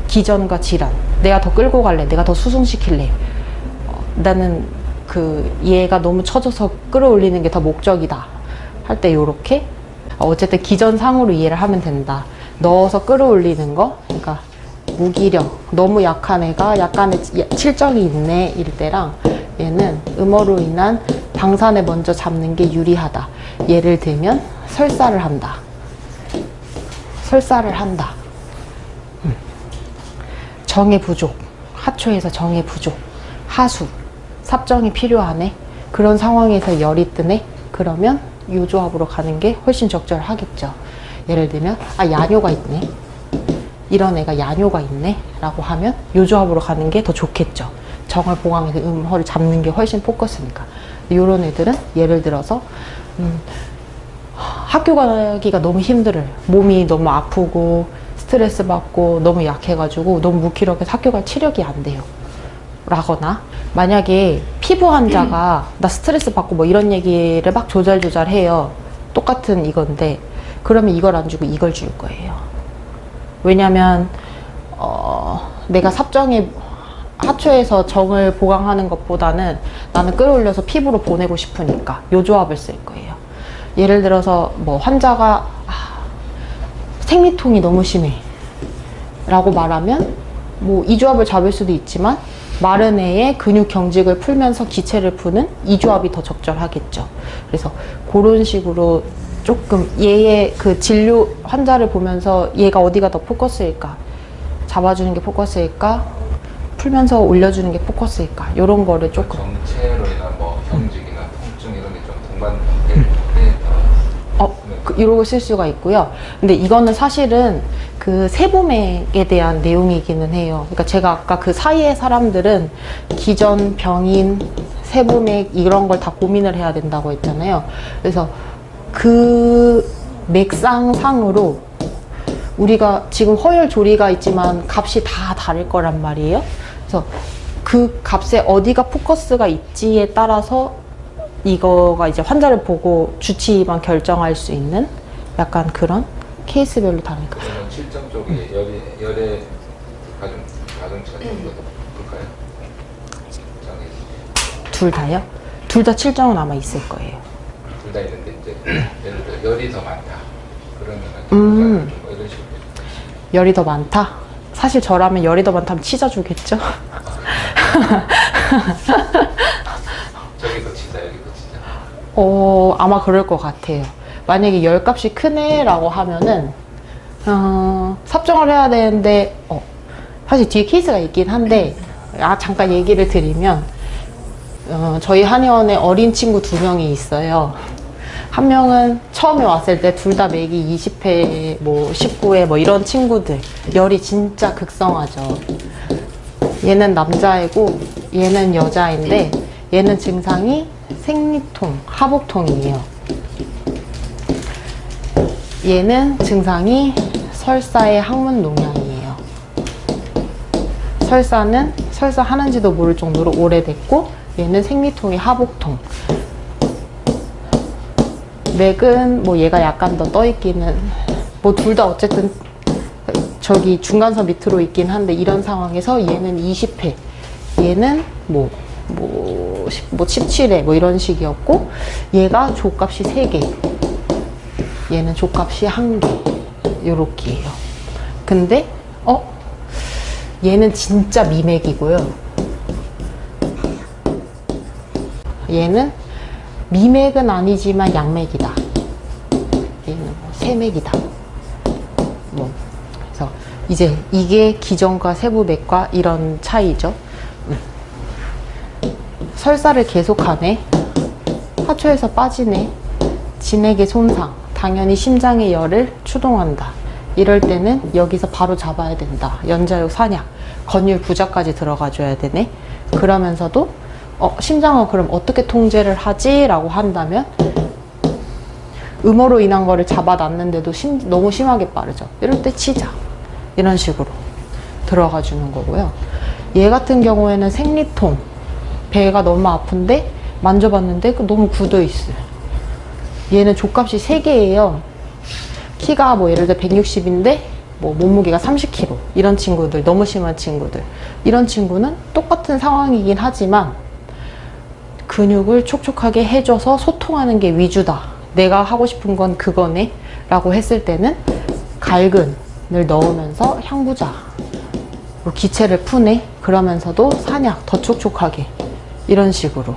기전과 질환, 내가 더 끌고 갈래, 내가 더 수승시킬래, 나는 얘가 너무 처져서 끌어올리는 게 더 목적이다 할 때 요렇게, 어쨌든 기전상으로 이해를 하면 된다. 넣어서 끌어올리는 거, 그러니까 무기력, 너무 약한 애가 약간의 칠정이 있네 일 때랑, 얘는 음어로 인한 방산에 먼저 잡는 게 유리하다. 예를 들면 설사를 한다. 정의 부족, 하초에서 정의 부족, 하수, 삽정이 필요하네, 그런 상황에서 열이 뜨네, 그러면 이 조합으로 가는 게 훨씬 적절하겠죠. 예를 들면 야뇨가 있네, 이런 애가 야뇨가 있네 라고 하면 이 조합으로 가는 게 더 좋겠죠. 정을 보강해서 음허를 잡는 게 훨씬 포커스니까. 이런 애들은 예를 들어서 학교 가기가 너무 힘들어요. 몸이 너무 아프고 스트레스 받고 너무 약해가지고 너무 무기력해서 학교 갈 체력이 안 돼요 라거나, 만약에 피부 환자가 나 스트레스 받고 뭐 이런 얘기를 막 조잘조잘해요. 똑같은 이건데, 그러면 이걸 안 주고 이걸 줄 거예요. 왜냐면 내가 삽정에 하초에서 정을 보강하는 것보다는 나는 끌어올려서 피부로 보내고 싶으니까 요 조합을 쓸 거예요. 예를 들어서 뭐 환자가 생리통이 너무 심해 라고 말하면 뭐 이 조합을 잡을 수도 있지만 마른 애의 근육 경직을 풀면서 기체를 푸는 이 조합이 더 적절하겠죠. 그래서 그런 식으로 조금 얘의 그 진료 환자를 보면서 얘가 어디가 더 포커스일까, 잡아주는 게 포커스일까, 풀면서 올려주는 게 포커스일까, 이런 거를 조금 정체로 인한 뭐 경직이나 통증 이런 게 좀 동반될 이러고 쓸 수가 있고요. 근데 이거는 사실은 그 세부맥에 대한 내용이기는 해요. 그러니까 제가 아까 그 사이의 사람들은 기전, 병인, 세부맥 이런 걸 다 고민을 해야 된다고 했잖아요. 그래서 그 맥상상으로 우리가 지금 허혈 조리가 있지만 값이 다 다를 거란 말이에요. 그래서 그 값에 어디가 포커스가 있지에 따라서 이거가 이제 환자를 보고 주치의만 결정할 수 있는 약간 그런 케이스별로 다른 것 같아요. 그러면 7점 쪽이 열의 가중차 정도 볼까요? 둘 다요? 둘 다 7점은 아마 있을 거예요. 둘 다 있는데 이제 예를 들어 열이 더 많다. 그러면은 좀 이런 식으로. 열이 더 많다? 사실 저라면 열이 더 많다면 치자주겠죠? 저기서 치자, 여기서 치자. 아마 그럴 것 같아요. 만약에 열값이 크네라고 하면은 삽정을 해야 되는데 사실 뒤에 케이스가 있긴 한데 잠깐 얘기를 드리면 저희 한의원에 어린 친구 2명이 있어요. 한 명은 처음에 왔을 때 둘 다 맥이 20회, 뭐 19회 뭐 이런 친구들, 열이 진짜 극성하죠. 얘는 남자이고 얘는 여자인데 얘는 증상이 생리통, 하복통이에요. 얘는 증상이 설사의 항문농양이에요. 설사 하는지도 모를 정도로 오래됐고 얘는 생리통이 하복통. 맥은 뭐 얘가 약간 더 떠있기는 뭐 둘 다 어쨌든 저기 중간선 밑으로 있긴 한데 이런 상황에서 얘는 20회, 얘는 뭐 17회 뭐 이런 식이었고 얘가 족값이 3개, 얘는 족값이 1개 요렇게예요. 근데 얘는 진짜 미맥이고요. 얘는 미맥은 아니지만 양맥이다. 얘는 뭐 세맥이다. 뭐 그래서 이제 이게 기전과 세부맥과 이런 차이죠. 설사를 계속하네, 하초에서 빠지네, 진액의 손상, 당연히 심장의 열을 추동한다. 이럴 때는 여기서 바로 잡아야 된다. 연자육 산약, 건율 부자까지 들어가줘야 되네. 그러면서도 심장은 그럼 어떻게 통제를 하지? 라고 한다면 음호로 인한 거를 잡아놨는데도 너무 심하게 빠르죠. 이럴 때 치자. 이런 식으로 들어가 주는 거고요. 얘 같은 경우에는 생리통, 배가 너무 아픈데 만져봤는데 너무 굳어 있어요. 얘는 족값이 3개예요. 키가 뭐 예를 들어 160인데 뭐 몸무게가 30kg 이런 친구들, 너무 심한 친구들, 이런 친구는 똑같은 상황이긴 하지만 근육을 촉촉하게 해줘서 소통하는 게 위주다. 내가 하고 싶은 건 그거네 라고 했을 때는 갈근을 넣으면서 향부자 기체를 푸네. 그러면서도 산약 더 촉촉하게 이런 식으로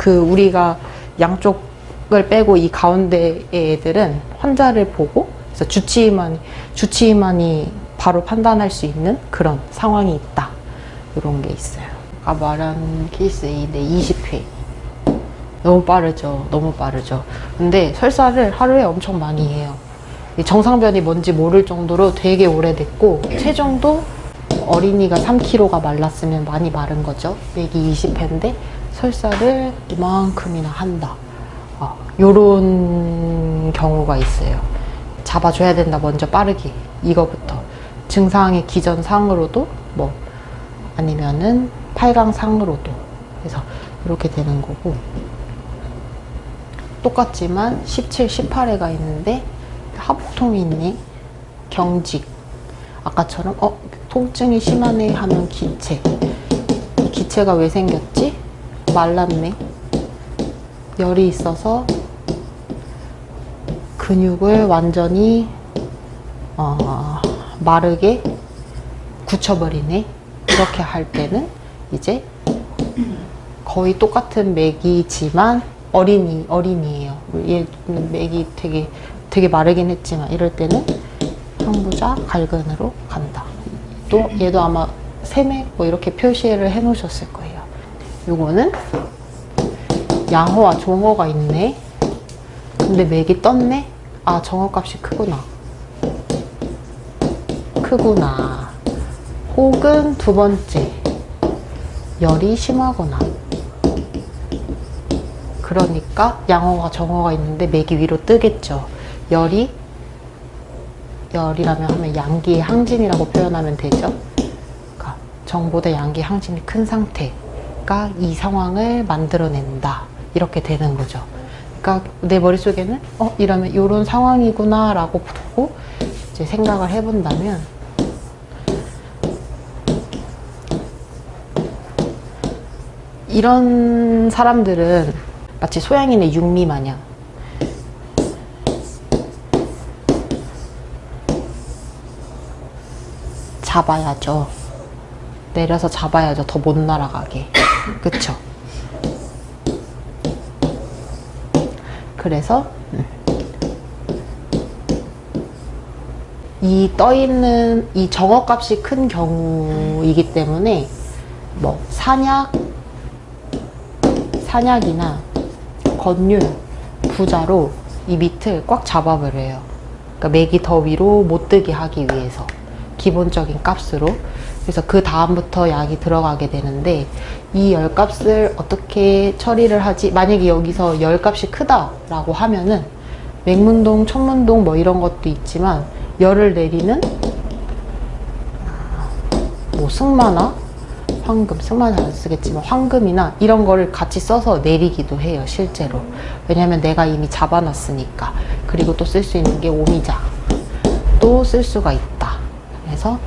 우리가 양쪽을 빼고 이 가운데의 애들은 환자를 보고 그래서 주치의만이 바로 판단할 수 있는 그런 상황이 있다. 이런 게 있어요. 아까 말한 케이스 A인데 20회. 너무 빠르죠. 너무 빠르죠. 근데 설사를 하루에 엄청 많이 해요. 정상변이 뭔지 모를 정도로 되게 오래됐고 체중도 어린이가 3kg가 말랐으면 많이 마른 거죠. 맥이 20회인데 설사를 이만큼이나 한다. 요런 경우가 있어요. 잡아줘야 된다. 먼저 빠르게 이거부터 증상의 기전상으로도 뭐 아니면은 8강상으로도 그래서 이렇게 되는 거고, 똑같지만 17, 18회가 있는데 하복통이 있네. 경직. 아까처럼 통증이 심하네 하면 기체. 이 기체가 왜 생겼지? 말랐네. 열이 있어서 근육을 완전히 마르게 굳혀버리네. 이렇게 할 때는 이제 거의 똑같은 맥이지만 어린이에요. 얘 맥이 되게 마르긴 했지만 이럴 때는 항부자 갈근으로 간다. 또 얘도 아마 세맥 뭐 이렇게 표시를 해 놓으셨을 거예요. 요거는 양호와 종호가 있네. 근데 맥이 떴네. 아, 정호값이 크구나. 혹은 두 번째, 열이 심하거나. 그러니까 양호와 정호가 있는데 맥이 위로 뜨겠죠. 열이라면 하면 양기의 항진이라고 표현하면 되죠. 그러니까 정보다 양기의 항진이 큰 상태가 이 상황을 만들어낸다. 이렇게 되는 거죠. 그러니까 내 머릿속에는 이러면 이런 상황이구나 라고 보고 이제 생각을 해본다면 이런 사람들은 마치 소양인의 육미 마냥 잡아야죠. 내려서 잡아야죠. 더 못 날아가게. 그쵸? 그래서 이 떠있는 이 정어값이 큰 경우이기 때문에 뭐 산약이나 건율, 부자로 이 밑을 꽉 잡아버려요. 그러니까 맥이 더 위로 못 뜨게 하기 위해서 기본적인 값으로. 그래서 그 다음부터 약이 들어가게 되는데 이 열값을 어떻게 처리를 하지? 만약에 여기서 열값이 크다라고 하면은 맥문동, 천문동 뭐 이런 것도 있지만 열을 내리는 뭐 승마나 황금, 승마는 안 쓰겠지만 황금이나 이런 거를 같이 써서 내리기도 해요, 실제로. 왜냐면 내가 이미 잡아놨으니까. 그리고 또 쓸 수 있는 게 오미자 또 쓸 수가 있다. 그래서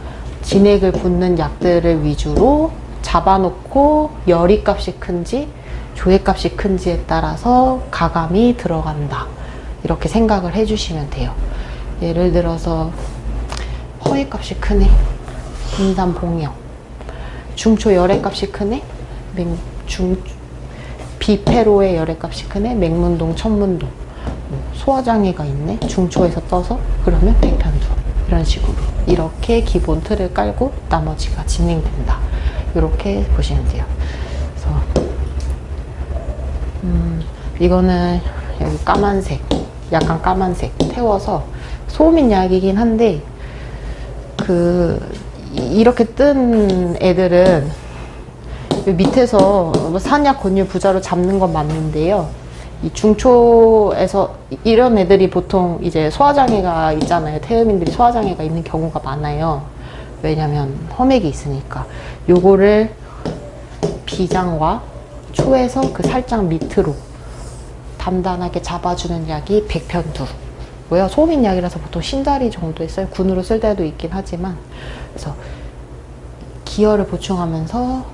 진액을 붓는 약들을 위주로 잡아놓고 열이 값이 큰지 조회 값이 큰지에 따라서 가감이 들어간다. 이렇게 생각을 해주시면 돼요. 예를 들어서 허위 값이 크네. 인삼봉영. 중초 열의 값이 크네. 비페로의 열의 값이 크네. 맥문동, 천문동. 소화장애가 있네. 중초에서 떠서 그러면 백편두. 이런 식으로 이렇게 기본 틀을 깔고 나머지가 진행된다. 이렇게 보시면 돼요. 그래서 이거는 여기 까만색, 약간 까만색 태워서 소민 약이긴 한데 이렇게 뜬 애들은 밑에서 산약 권유 부자로 잡는 건 맞는데요. 이 중초에서 이런 애들이 보통 이제 소화장애가 있잖아요. 태음인들이 소화장애가 있는 경우가 많아요. 왜냐면 험액이 있으니까. 요거를 비장과 초에서 그 살짝 밑으로 단단하게 잡아주는 약이 백편두고요. 소민약이라서 보통 신다리 정도에 써요. 군으로 쓸 때도 있긴 하지만. 그래서 기혈을 보충하면서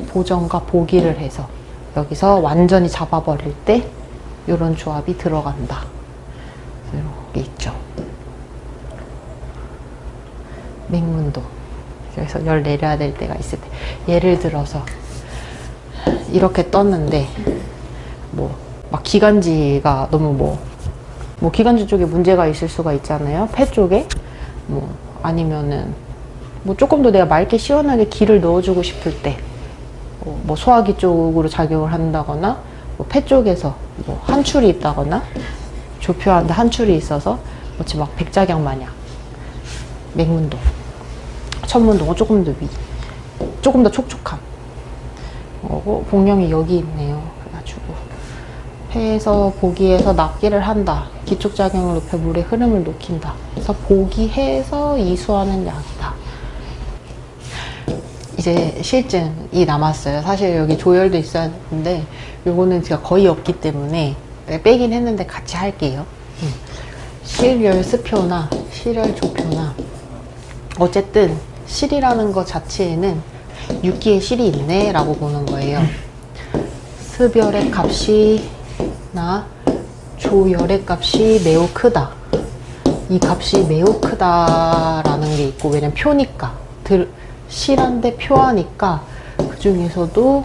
보정과 보기를 해서 여기서 완전히 잡아버릴 때 이런 조합이 들어간다. 이렇게 있죠. 맥문도. 그래서 열 내려야 될 때가 있을 때. 예를 들어서 이렇게 떴는데 막 기관지가 너무 기관지 쪽에 문제가 있을 수가 있잖아요. 폐 쪽에. 아니면은 조금 더 내가 맑게 시원하게 기를 넣어주고 싶을 때 소화기 쪽으로 작용을 한다거나 폐 쪽에서 한출이 있다거나 조표하는데 한출이 있어서 마치 막 백작양 마냥 맥문동, 천문동은 조금 더 조금 더 촉촉함. 봉염이 여기 있네요. 그래가지고 폐에서 보기에서 납기를 한다. 기촉작용을 높여 물의 흐름을 녹인다. 그래서 보기해서 이수하는 약이다. 이제 실증이 남았어요. 사실 여기 조열도 있어야 하는데 요거는 제가 거의 없기 때문에 빼긴 했는데 같이 할게요. 실열 스표나 실열 조표나 어쨌든 실이라는 것 자체에는 육기의 실이 있네 라고 보는 거예요. 습열의 값이나 조열의 값이 매우 크다. 이 값이 매우 크다라는 게 있고, 왜냐면 표니까, 실한데 표하니까 그 중에서도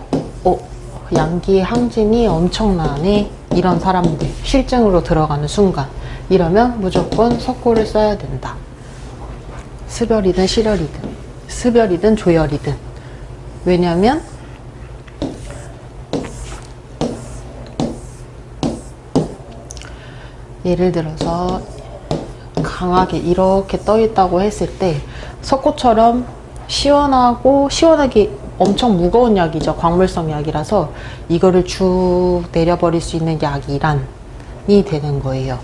양기의 항진이 엄청나네, 이런 사람들 실증으로 들어가는 순간, 이러면 무조건 석고를 써야 된다. 습열이든 실열이든, 습열이든 조열이든. 왜냐면 예를 들어서 강하게 이렇게 떠 있다고 했을 때 석고처럼 시원하게 엄청 무거운 약이죠. 광물성 약이라서 이거를 쭉 내려버릴 수 있는 약이란이 되는 거예요.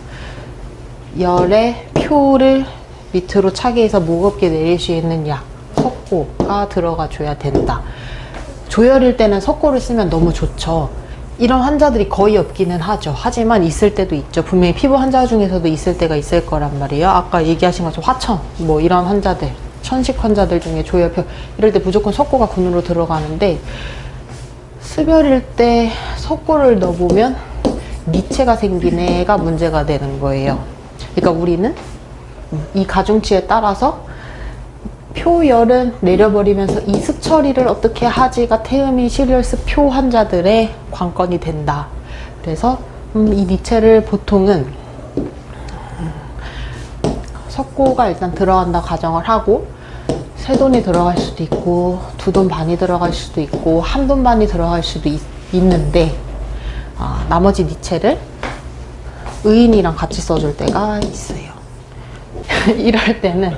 열의 표를 밑으로 차게 해서 무겁게 내릴 수 있는 약, 석고가 들어가 줘야 된다. 조열일 때는 석고를 쓰면 너무 좋죠. 이런 환자들이 거의 없기는 하죠. 하지만 있을 때도 있죠. 분명히 피부 환자 중에서도 있을 때가 있을 거란 말이에요. 아까 얘기하신 것처럼 화천, 뭐 이런 환자들, 천식 환자들 중에 조열표, 이럴 때 무조건 석고가 군으로 들어가는데, 습열일 때 석고를 넣어보면 니체가 생긴 애가 문제가 되는 거예요. 그러니까 우리는 이 가중치에 따라서 표열은 내려버리면서 이습 처리를 어떻게 하지가 태음인 실열습 표 환자들의 관건이 된다. 그래서 이 니체를 보통은 석고가 일단 들어간다 가정을 하고, 세 돈이 들어갈 수도 있고, 2돈 반이 들어갈 수도 있고, 1돈 반이 들어갈 수도 있는데, 나머지 니체를 의인이랑 같이 써줄 때가 있어요. 이럴 때는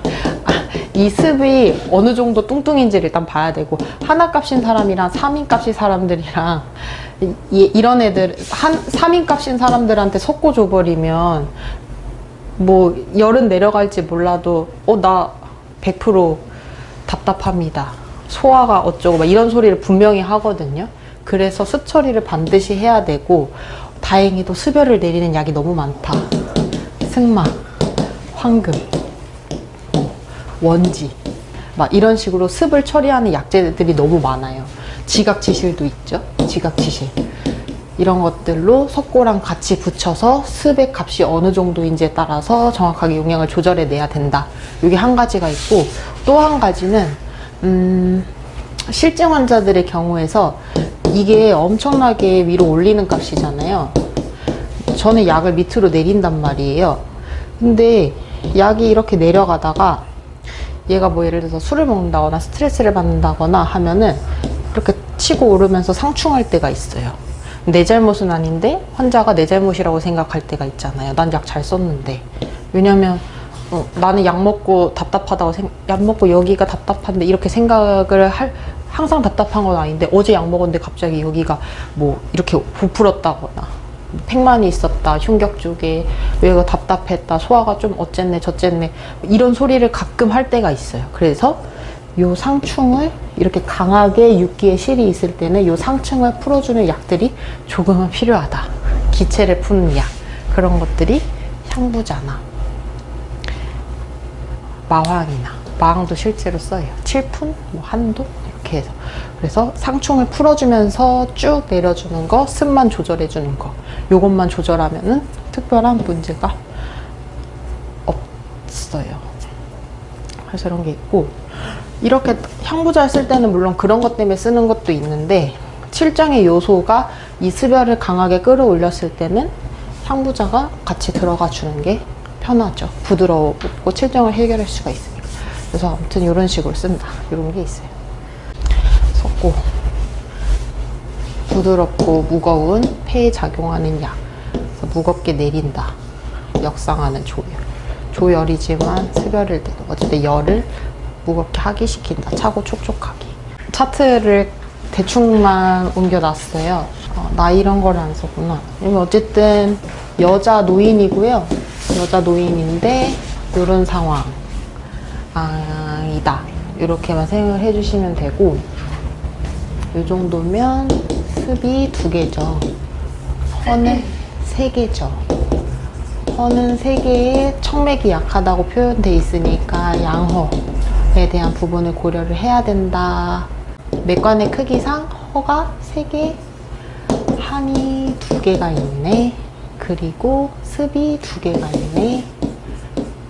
이 습이 어느 정도 뚱뚱인지를 일단 봐야 되고, 하나값인 사람이랑 3인값인 사람들이랑 이런 애들, 3인값인 사람들한테 석고 줘버리면 뭐 열은 내려갈지 몰라도 나 100% 답답합니다, 소화가 어쩌고 막 이런 소리를 분명히 하거든요. 그래서 습 처리를 반드시 해야 되고, 다행히도 습열을 내리는 약이 너무 많다. 승마, 황금, 원지, 막 이런 식으로 습을 처리하는 약재들이 너무 많아요. 지각지실도 있죠. 지각지실. 이런 것들로 석고랑 같이 붙여서 습의 값이 어느 정도인지에 따라서 정확하게 용량을 조절해 내야 된다. 이게 한 가지가 있고, 또 한 가지는 실증 환자들의 경우에서 이게 엄청나게 위로 올리는 값이잖아요. 저는 약을 밑으로 내린단 말이에요. 근데 약이 이렇게 내려가다가 얘가 뭐 예를 들어서 술을 먹는다거나 스트레스를 받는다거나 하면은 이렇게 치고 오르면서 상충할 때가 있어요. 내 잘못은 아닌데 환자가 내 잘못이라고 생각할 때가 있잖아요. 난 약 잘 썼는데. 왜냐면 나는 약 먹고 답답하다고 약 먹고 여기가 답답한데 이렇게 생각을 항상 답답한 건 아닌데, 어제 약 먹었는데 갑자기 여기가 뭐 이렇게 부풀었다거나 팽만이 있었다, 흉격 쪽에 여기가 답답했다, 소화가 좀 어쨌네 저쨌네, 이런 소리를 가끔 할 때가 있어요. 그래서 요 상충을 이렇게 강하게 육기에 실이 있을 때는 요 상층을 풀어주는 약들이 조금은 필요하다. 기체를 푸는 약, 그런 것들이 향부자나 마황도 실제로 써요. 7푼, 뭐 한도 이렇게 해서. 그래서 상충을 풀어주면서 쭉 내려주는 거, 습만 조절해주는 거, 요것만 조절하면은 특별한 문제가 없어요. 그래서 이런 게 있고, 이렇게 향부자를 쓸 때는 물론 그런 것 때문에 쓰는 것도 있는데, 칠정의 요소가 이 습열을 강하게 끌어올렸을 때는 향부자가 같이 들어가 주는 게 편하죠. 부드럽고 칠정을 해결할 수가 있으니까. 그래서 아무튼 이런 식으로 쓴다. 이런 게 있어요. 석고, 부드럽고 무거운 폐에 작용하는 약, 그래서 무겁게 내린다. 역상하는 조열이지만 습열일 때도 어쨌든 열을 무겁게 하기시킨다. 차고 촉촉하게. 차트를 대충만 옮겨놨어요. 나 이런 걸 안 썼구나. 어쨌든 여자 노인이고요. 여자 노인인데 이런 상황이다. 이렇게만 생각을 해주시면 되고, 이 정도면 습이 2개죠. 허는 3개죠. 허는 3개에 청맥이 약하다고 표현돼 있으니까 양허, 대한 부분을 고려를 해야 된다. 맥관의 크기상 허가 3개, 한이 2개가 있네. 그리고 습이 2개가 있네.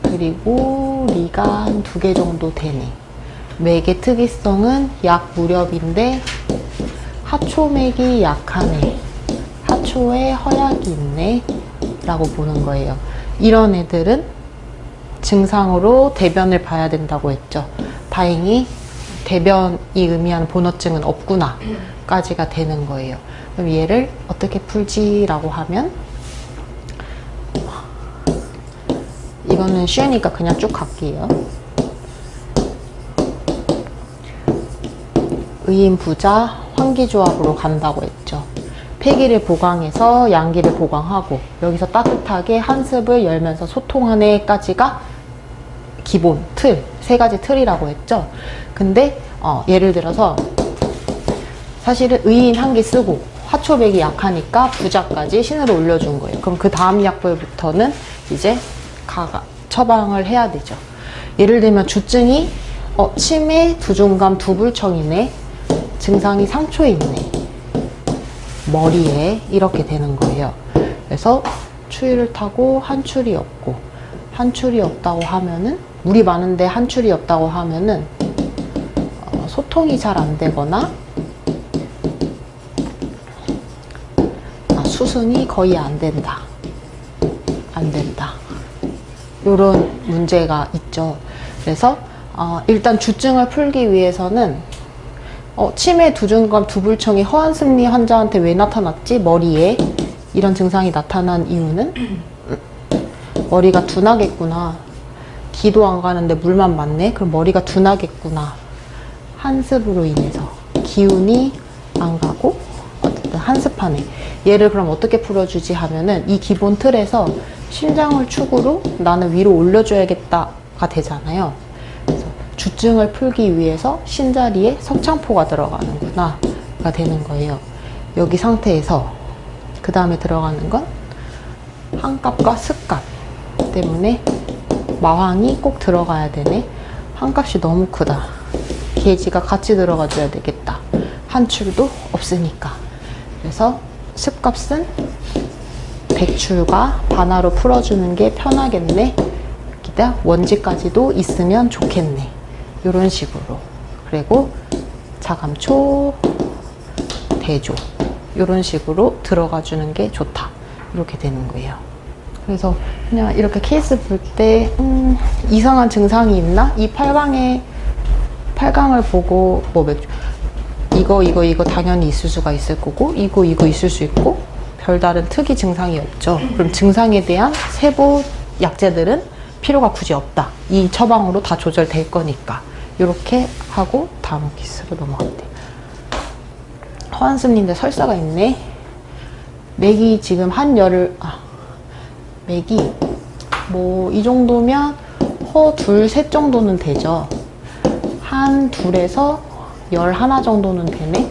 그리고 리가 한 2개 정도 되네. 맥의 특이성은 약 무렵인데 하초맥이 약하네. 하초에 허약이 있네. 라고 보는 거예요. 이런 애들은 증상으로 대변을 봐야 된다고 했죠. 다행히 대변이 의미하는 본어증은 없구나 까지가 되는 거예요. 그럼 얘를 어떻게 풀지라고 하면 이거는 쉬우니까 그냥 쭉 갈게요. 의인부자 환기조합으로 간다고 했죠. 폐기를 보강해서 양기를 보강하고 여기서 따뜻하게 한습을 열면서 소통하는 애까지가 기본 틀, 3가지 틀이라고 했죠. 근데 예를 들어서 사실은 의인 한 개 쓰고 화초백이 약하니까 부자까지 신으로 올려준 거예요. 그럼 그 다음 약불부터는 이제 처방을 해야 되죠. 예를 들면 주증이 치매, 두중감, 두불청이네. 증상이 상초에 있네. 머리에 이렇게 되는 거예요. 그래서 추위를 타고 한출이 없고 한출이 없다고 하면은 물이 많은데 한출이 없다고 하면은 소통이 잘 안 되거나 수순이 거의 안 된다. 이런 문제가 있죠. 그래서 일단 주증을 풀기 위해서는 치매, 두중감, 두불청이 허한승리 환자한테 왜 나타났지? 머리에 이런 증상이 나타난 이유는 머리가 둔하겠구나. 기도 안 가는데 물만 맞네? 그럼 머리가 둔하겠구나. 한습으로 인해서 기운이 안 가고 어쨌든 한습하네. 얘를 그럼 어떻게 풀어주지 하면은 이 기본 틀에서 신장을 축으로 나는 위로 올려줘야겠다가 되잖아요. 그래서 주증을 풀기 위해서 신자리에 석창포가 들어가는구나 가 되는 거예요. 여기 상태에서 그 다음에 들어가는 건 한값과 습값 때문에 마황이 꼭 들어가야 되네. 한값이 너무 크다. 게지가 같이 들어가줘야 되겠다. 한출도 없으니까. 그래서 습값은 백출과 반화로 풀어주는 게 편하겠네. 여기다 원지까지도 있으면 좋겠네. 이런 식으로. 그리고 자감초, 대조 이런 식으로 들어가 주는 게 좋다. 이렇게 되는 거예요. 그래서 그냥 이렇게 케이스 볼 때 이상한 증상이 있나? 이 8강을 보고 뭐 이거 당연히 있을 수가 있을 거고 이거 있을 수 있고 별다른 특이 증상이 없죠. 그럼 증상에 대한 세부 약제들은 필요가 굳이 없다. 이 처방으로 다 조절될 거니까 이렇게 하고 다음 케이스로 넘어갈게요. 허한스님들 설사가 있네. 맥이 지금 맥이 뭐 이 정도면 허 둘, 셋 정도는 되죠. 한 둘에서 11 정도는 되네.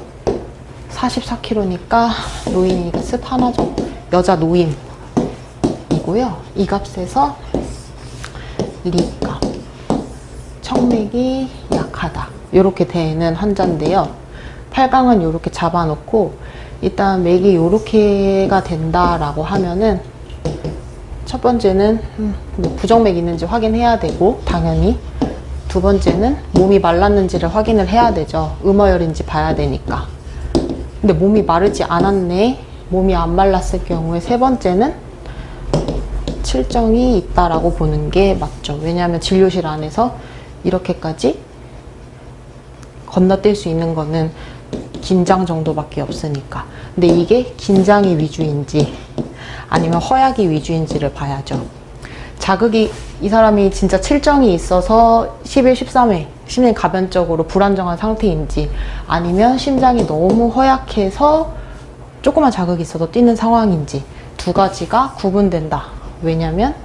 44kg니까 노인이니까 습 하나 정도. 여자 노인이고요. 이 값에서 리값. 청맥이 약하다. 이렇게 되는 환자인데요. 8강은 이렇게 잡아놓고 일단 맥이 이렇게가 된다라고 하면은 첫 번째는 뭐 부정맥이 있는지 확인해야 되고 당연히 두 번째는 몸이 말랐는지를 확인을 해야 되죠. 음어열인지 봐야 되니까. 근데 몸이 마르지 않았네. 몸이 안 말랐을 경우에 세 번째는 칠정이 있다라고 보는 게 맞죠. 왜냐하면 진료실 안에서 이렇게까지 건너뛸 수 있는 거는 긴장 정도밖에 없으니까. 근데 이게 긴장이 위주인지 아니면 허약이 위주인지를 봐야죠. 자극이 이 사람이 진짜 칠정이 있어서 11, 13회 심장 가변적으로 불안정한 상태인지 아니면 심장이 너무 허약해서 조그만 자극이 있어도 뛰는 상황인지 두 가지가 구분된다. 왜냐면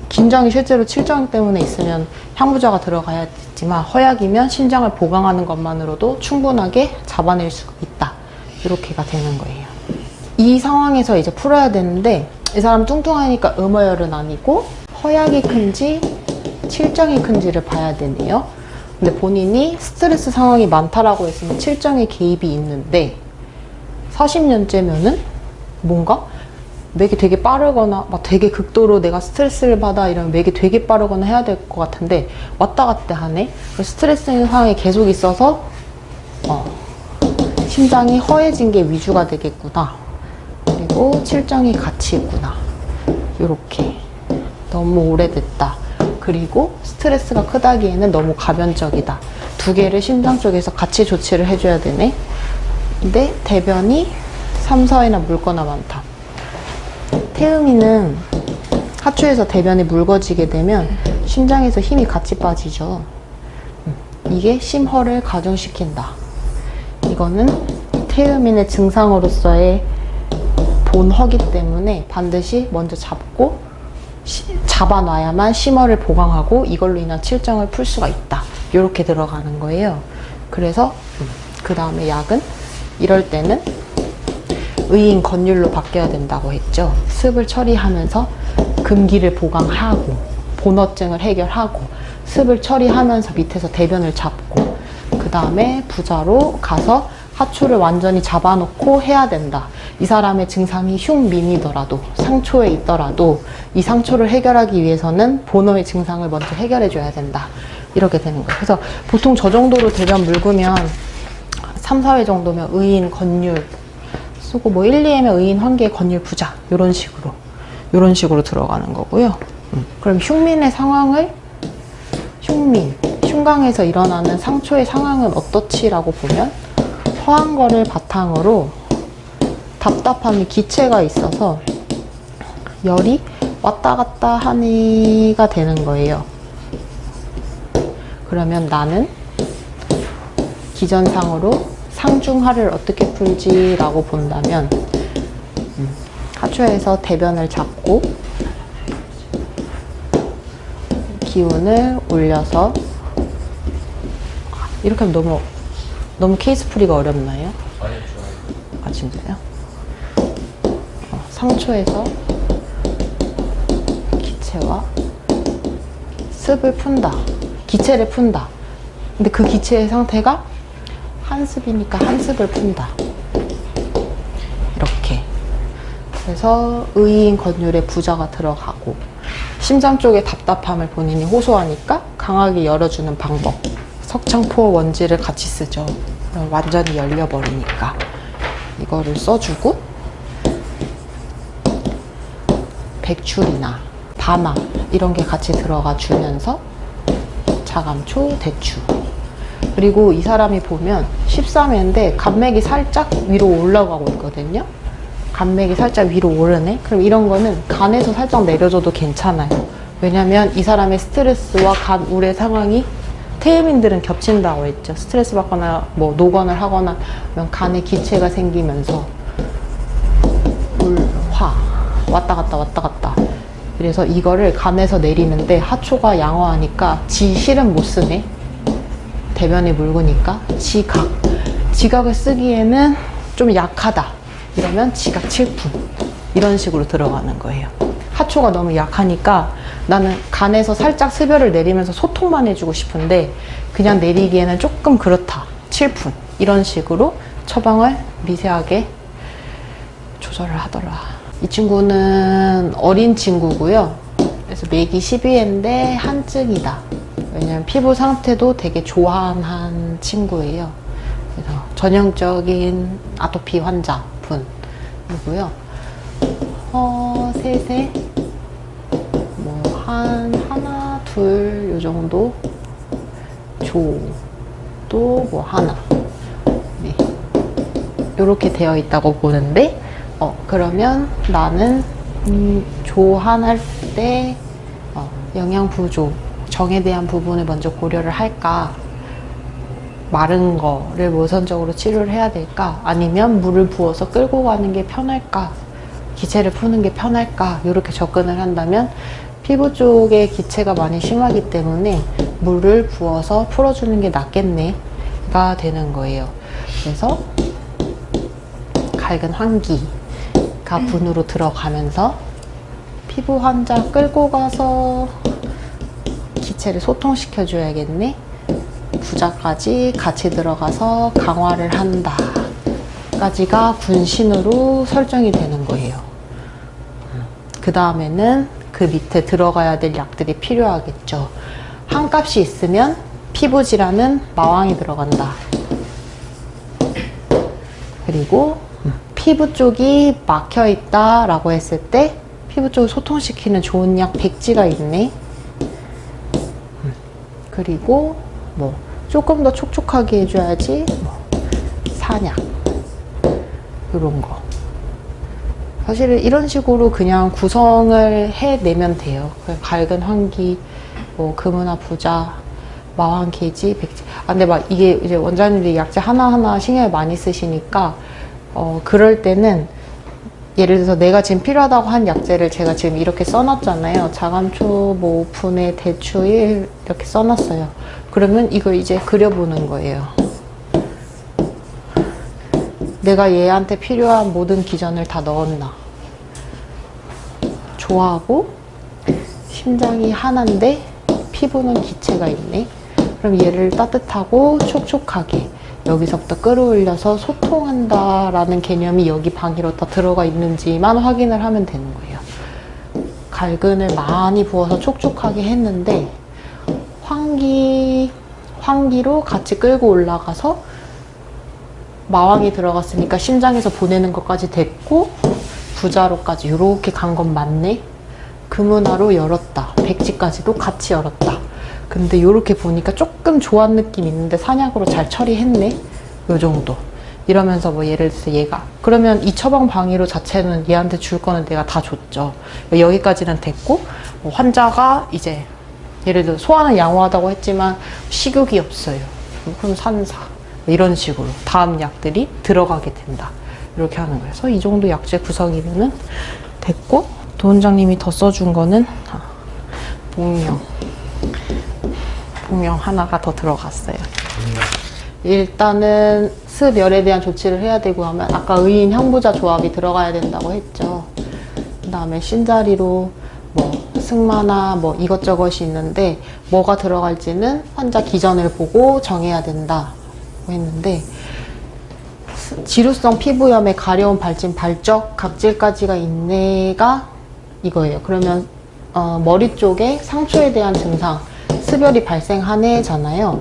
긴장이 실제로 칠정 때문에 있으면 향부자가 들어가야겠지만 허약이면 신장을 보강하는 것만으로도 충분하게 잡아낼 수가 있다. 이렇게가 되는 거예요. 이 상황에서 이제 풀어야 되는데 이 사람 뚱뚱하니까 음어열은 아니고 허약이 큰지 칠정이 큰지를 봐야 되네요. 근데 본인이 스트레스 상황이 많다라고 했으면 칠정의 개입이 있는데 40년째면은 뭔가 맥이 되게 빠르거나 막 되게 극도로 내가 스트레스를 받아 이러면 맥이 되게 빠르거나 해야 될 것 같은데 왔다 갔다 하네. 스트레스 상황이 계속 있어서 심장이 허해진 게 위주가 되겠구나. 그리고 칠정이 같이 있구나. 이렇게 너무 오래됐다. 그리고 스트레스가 크다기에는 너무 가변적이다. 두 개를 심장 쪽에서 같이 조치를 해줘야 되네. 근데 대변이 3, 4회나 묽거나 많다. 태음이는 하초에서 대변이 묽어지게 되면 심장에서 힘이 같이 빠지죠. 이게 심허를 가중시킨다. 이거는 태음인의 증상으로서의 본허기 때문에 반드시 먼저 잡아놔야만 심허를 보강하고 이걸로 인한 칠정을 풀 수가 있다. 이렇게 들어가는 거예요. 그래서 그 다음에 약은 이럴 때는 의인 건율로 바뀌어야 된다고 했죠. 습을 처리하면서 금기를 보강하고 본어증을 해결하고 습을 처리하면서 밑에서 대변을 잡고 그 다음에 부자로 가서 하초를 완전히 잡아놓고 해야 된다. 이 사람의 증상이 흉민이더라도 상초에 있더라도 이 상초를 해결하기 위해서는 본어의 증상을 먼저 해결해 줘야 된다. 이렇게 되는 거예요. 그래서 보통 저 정도로 대변 묽으면 3, 4회 정도면 의인 건율 쓰고 뭐 1, 2회면 의인 환계 건율 부자 이런 식으로 들어가는 거고요. 그럼 흉민의 상황을 흉강에서 일어나는 상초의 상황은 어떻지라고 보면 허한 거를 바탕으로 답답함이 기체가 있어서 열이 왔다 갔다 하니가 되는 거예요. 그러면 나는 기전상으로 상중하를 어떻게 풀지라고 본다면 하초에서 대변을 잡고 기운을 올려서 이렇게 하면 너무 케이스 풀이가 어렵나요? 아니 좋아요. 아 진짜요? 상초에서 기체와 습을 푼다. 기체를 푼다. 근데 그 기체의 상태가 한습이니까 한습을 푼다. 이렇게. 그래서 의인 건율에 부자가 들어가고 심장 쪽에 답답함을 본인이 호소하니까 강하게 열어주는 방법. 석창포 원지를 같이 쓰죠. 그럼 완전히 열려버리니까 이거를 써주고 백출이나 밤암 이런 게 같이 들어가 주면서 자감초, 대추. 그리고 이 사람이 보면 13회인데 간맥이 살짝 위로 올라가고 있거든요. 간맥이 살짝 위로 오르네? 그럼 이런 거는 간에서 살짝 내려줘도 괜찮아요. 왜냐면 이 사람의 스트레스와 간 우울의 상황이 태음인들은 겹친다고 했죠. 스트레스 받거나 뭐 노건을 하거나 하면 간에 기체가 생기면서 물, 화 왔다 갔다 그래서 이거를 간에서 내리는데 하초가 양호하니까 지실은 못 쓰네. 대변이 묽으니까 지각을 쓰기에는 좀 약하다. 이러면 지각 7푼 이런 식으로 들어가는 거예요. 하초가 너무 약하니까 나는 간에서 살짝 습열을 내리면서 소통만 해주고 싶은데 그냥 내리기에는 조금 그렇다. 7푼 이런 식으로 처방을 미세하게 조절을 하더라. 이 친구는 어린 친구고요. 그래서 맥이 12회인데 한증이다. 왜냐면 피부 상태도 되게 조한한 친구예요. 그래서 전형적인 아토피 환자분이고요. 셋에 뭐 하나, 둘 요 정도 조도 뭐 하나 네. 요렇게 되어 있다고 보는데 그러면 나는 조한할 때 영양 부족 정에 대한 부분을 먼저 고려를 할까? 마른 거를 우선적으로 치료를 해야 될까? 아니면 물을 부어서 끌고 가는 게 편할까? 기체를 푸는 게 편할까? 이렇게 접근을 한다면 피부 쪽에 기체가 많이 심하기 때문에 물을 부어서 풀어주는 게 낫겠네가 되는 거예요. 그래서 갈근 환기가 분으로 들어가면서 피부 환자 끌고 가서 기체를 소통시켜 줘야겠네. 부자까지 같이 들어가서 강화를 한다 까지가 군신으로 설정이 되는 거예요. 그 다음에는 그 밑에 들어가야 될 약들이 필요하겠죠. 한 값이 있으면 피부 질환은 마왕이 들어간다. 그리고 피부 쪽이 막혀 있다 라고 했을 때 피부 쪽을 소통시키는 좋은 약 백지가 있네. 그리고 뭐 조금 더 촉촉하게 해줘야지 뭐 산약 이런 거. 사실은 이런 식으로 그냥 구성을 해내면 돼요. 갈근 환기, 뭐 금은화 부자, 마왕 계지, 백지. 근데 막 이게 이제 원장님들이 약재 하나하나 신경을 많이 쓰시니까 그럴 때는 예를 들어서 내가 지금 필요하다고 한 약재를 제가 지금 이렇게 써놨잖아요. 자감초, 뭐 오픈에 대추 1 이렇게 써놨어요. 그러면 이거 이제 그려보는 거예요. 내가 얘한테 필요한 모든 기전을 다 넣었나. 좋아하고 심장이 하나인데 피부는 기체가 있네. 그럼 얘를 따뜻하고 촉촉하게 여기서부터 끌어올려서 소통한다라는 개념이 여기 방위로 다 들어가 있는지만 확인을 하면 되는 거예요. 갈근을 많이 부어서 촉촉하게 했는데 환기로 같이 끌고 올라가서 마왕이 들어갔으니까 심장에서 보내는 것까지 됐고 부자로까지 이렇게 간 건 맞네. 금은화로 열었다. 백지까지도 같이 열었다. 근데 이렇게 보니까 조금 조한 느낌 있는데 산약으로 잘 처리했네. 요 정도. 이러면서 뭐 예를 들어서 얘가 그러면 이 처방 방위로 자체는 얘한테 줄 거는 내가 다 줬죠. 여기까지는 됐고 뭐 환자가 이제 예를 들어 소화는 양호하다고 했지만 식욕이 없어요. 그럼 산사 이런 식으로 다음 약들이 들어가게 된다. 이렇게 하는 거예요. 그래서 이 정도 약재 구성이면은 됐고 도 원장님이 더 써준 거는 복명 하나가 더 들어갔어요. 일단은 습열에 대한 조치를 해야 되고 하면 아까 의인 향부자 조합이 들어가야 된다고 했죠. 그 다음에 신자리로 뭐 승마나 뭐 이것저것이 있는데 뭐가 들어갈지는 환자 기전을 보고 정해야 된다고 했는데 지루성 피부염에 가려운 발진, 발적, 각질까지가 있네가 이거예요. 그러면 머리 쪽에 상처에 대한 증상, 습열이 발생하네잖아요.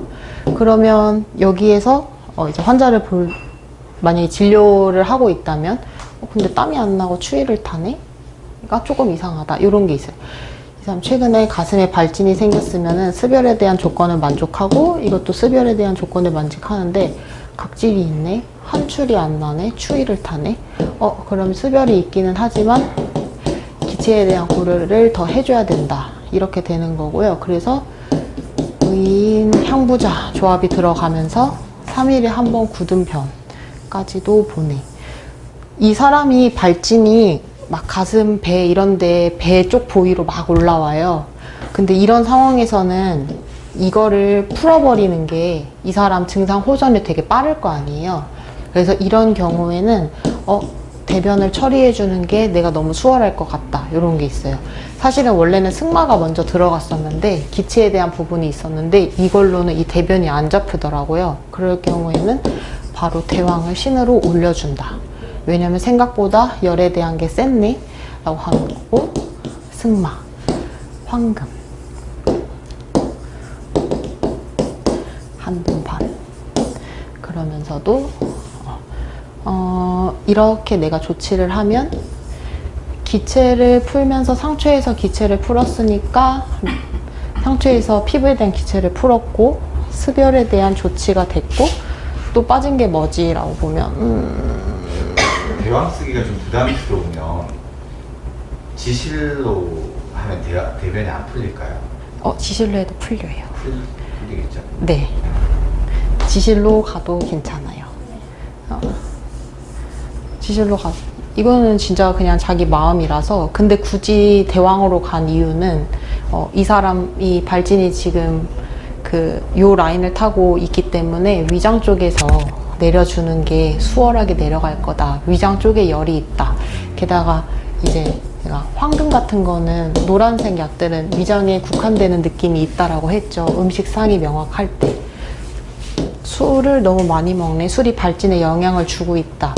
그러면 여기에서 이제 환자를 만약에 진료를 하고 있다면 근데 땀이 안 나고 추위를 타네?가 조금 이상하다. 이런 게 있어요. 이 사람 최근에 가슴에 발진이 생겼으면은 습열에 대한 조건을 만족하고 이것도 습열에 대한 조건을 만족하는데 각질이 있네? 한출이 안 나네? 추위를 타네? 그럼 습열이 있기는 하지만 기체에 대한 고려를 더 해줘야 된다. 이렇게 되는 거고요. 그래서 의인 향부자 조합이 들어가면서 3일에 한 번 굳은 편까지도 보내. 이 사람이 발진이 막 가슴, 배 이런데 배 쪽 부위로 막 올라와요. 근데 이런 상황에서는 이거를 풀어버리는 게 이 사람 증상 호전이 되게 빠를 거 아니에요. 그래서 이런 경우에는 대변을 처리해 주는 게 내가 너무 수월할 것 같다. 이런 게 있어요. 사실은 원래는 승마가 먼저 들어갔었는데 기체에 대한 부분이 있었는데 이걸로는 이 대변이 안 잡히더라고요. 그럴 경우에는 바로 대왕을 신으로 올려준다. 왜냐면 생각보다 열에 대한 게 셌네 라고 하는 거고 승마, 황금 한분 반 그러면서도 이렇게 내가 조치를 하면 기체를 풀면서 상처에서 기체를 풀었으니까 상처에서 피부에 대한 기체를 풀었고 습열에 대한 조치가 됐고 또 빠진 게 뭐지? 라고 보면 대왕 쓰기가 좀 부담스러우면 지실로 하면 대변이 안 풀릴까요? 지실로 해도 풀려요. 풀리겠죠? 네. 지실로 가도 괜찮아요. 지실로 이거는 진짜 그냥 자기 마음이라서. 근데 굳이 대왕으로 간 이유는 이 사람이 발진이 지금 요 라인을 타고 있기 때문에 위장 쪽에서 내려주는 게 수월하게 내려갈 거다. 위장 쪽에 열이 있다. 게다가 이제 그러니까 황금 같은 거는 노란색 약들은 위장에 국한되는 느낌이 있다라고 했죠. 음식 상이 명확할 때. 술을 너무 많이 먹네. 술이 발진에 영향을 주고 있다.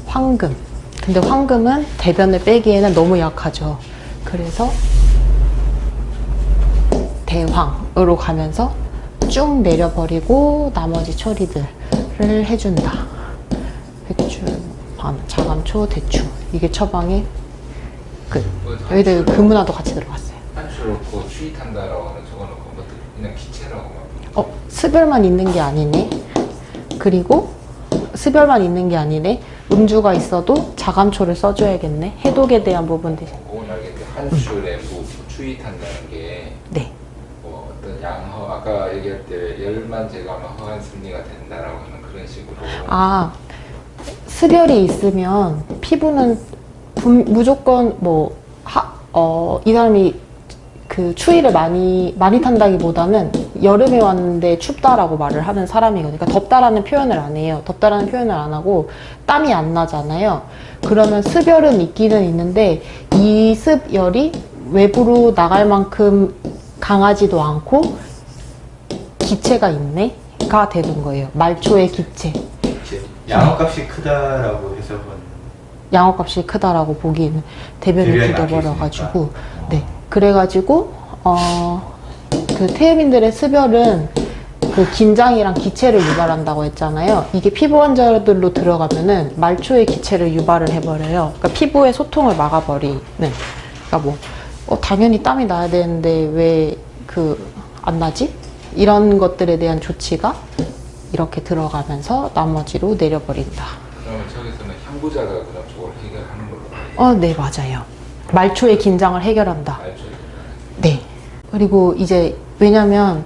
황금. 근데 황금은 대변을 빼기에는 너무 약하죠. 그래서 대황으로 가면서 쭉 내려버리고 나머지 처리들을 해준다. 백주, 반, 자감초, 대추. 이게 처방의 끝. 여기다 금은화도 같이 들어갔어요. 한줄 넣고 추위 탄다라고 하는 적어놓고 뭐 그냥 기체라고 습열만 있는 게 아니네. 그리고 습열만 있는 게 아니네. 음주가 있어도 자감초를 써줘야겠네. 해독에 대한 부분 대신. 그건 알겠는데 한줄에 뭐 추위 탄다는 게 네. 뭐 어떤 양허 아까 얘기할 때 열만 제거하면 허한 승리가 된다라고 하는 그런 식으로 아, 습열이 있으면 피부는 무조건 이 사람이 그 추위를 많이 탄다기보다는 여름에 왔는데 춥다라고 말을 하는 사람이거든요. 그러니까 덥다라는 표현을 안 해요. 덥다라는 표현을 안 하고 땀이 안 나잖아요. 그러면 습열은 있기는 있는데 이 습열이 외부로 나갈 만큼 강하지도 않고 기체가 있네가 되는 거예요. 말초의 기체. 양어값이 크다라고 해석은 양어값이 크다라고 보기에는 대변이 대변이 굳어버려가지고 막혀 네 그래가지고 그 태음인들의 습열은 그 긴장이랑 기체를 유발한다고 했잖아요. 이게 피부 환자들로 들어가면은 말초의 기체를 유발을 해버려요. 그러니까 피부의 소통을 막아버리는. 그러니까 뭐 당연히 땀이 나야 되는데 왜 안 나지? 이런 것들에 대한 조치가 이렇게 들어가면서 나머지로 내려버린다. 그러면 저기서는 향부자가 그런 쪽을 해결하는 걸로 네, 맞아요. 말초의 긴장을 해결한다. 알죠? 네. 그리고 이제 왜냐면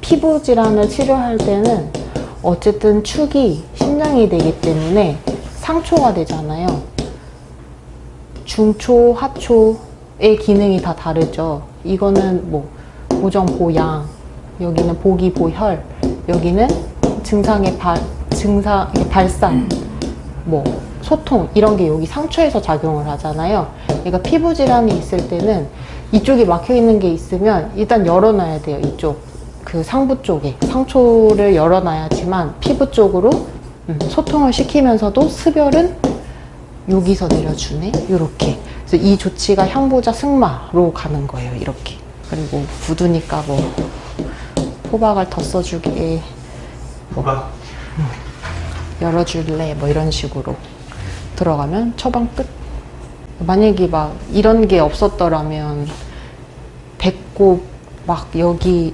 피부 질환을 치료할 때는 어쨌든 축이 심장이 되기 때문에 상초가 되잖아요. 중초, 하초의 기능이 다 다르죠. 이거는 뭐 보정, 보양, 여기는 보기, 보혈, 여기는 증상의 발산, 뭐 소통 이런 게 여기 상초에서 작용을 하잖아요. 그러니까 피부 질환이 있을 때는 이쪽이 막혀 있는 게 있으면 일단 열어놔야 돼요. 이쪽 그 상부 쪽에 상초를 열어놔야지만 피부 쪽으로 소통을 시키면서도 습열은 여기서 내려주네. 이렇게. 그래서 이 조치가 향부자 승마로 가는 거예요. 이렇게. 그리고 부두니까 뭐 호박을 더 써주게. 호박 열어줄래? 뭐 이런 식으로 들어가면 처방 끝. 만약에 막 이런 게 없었더라면 배꼽 막 여기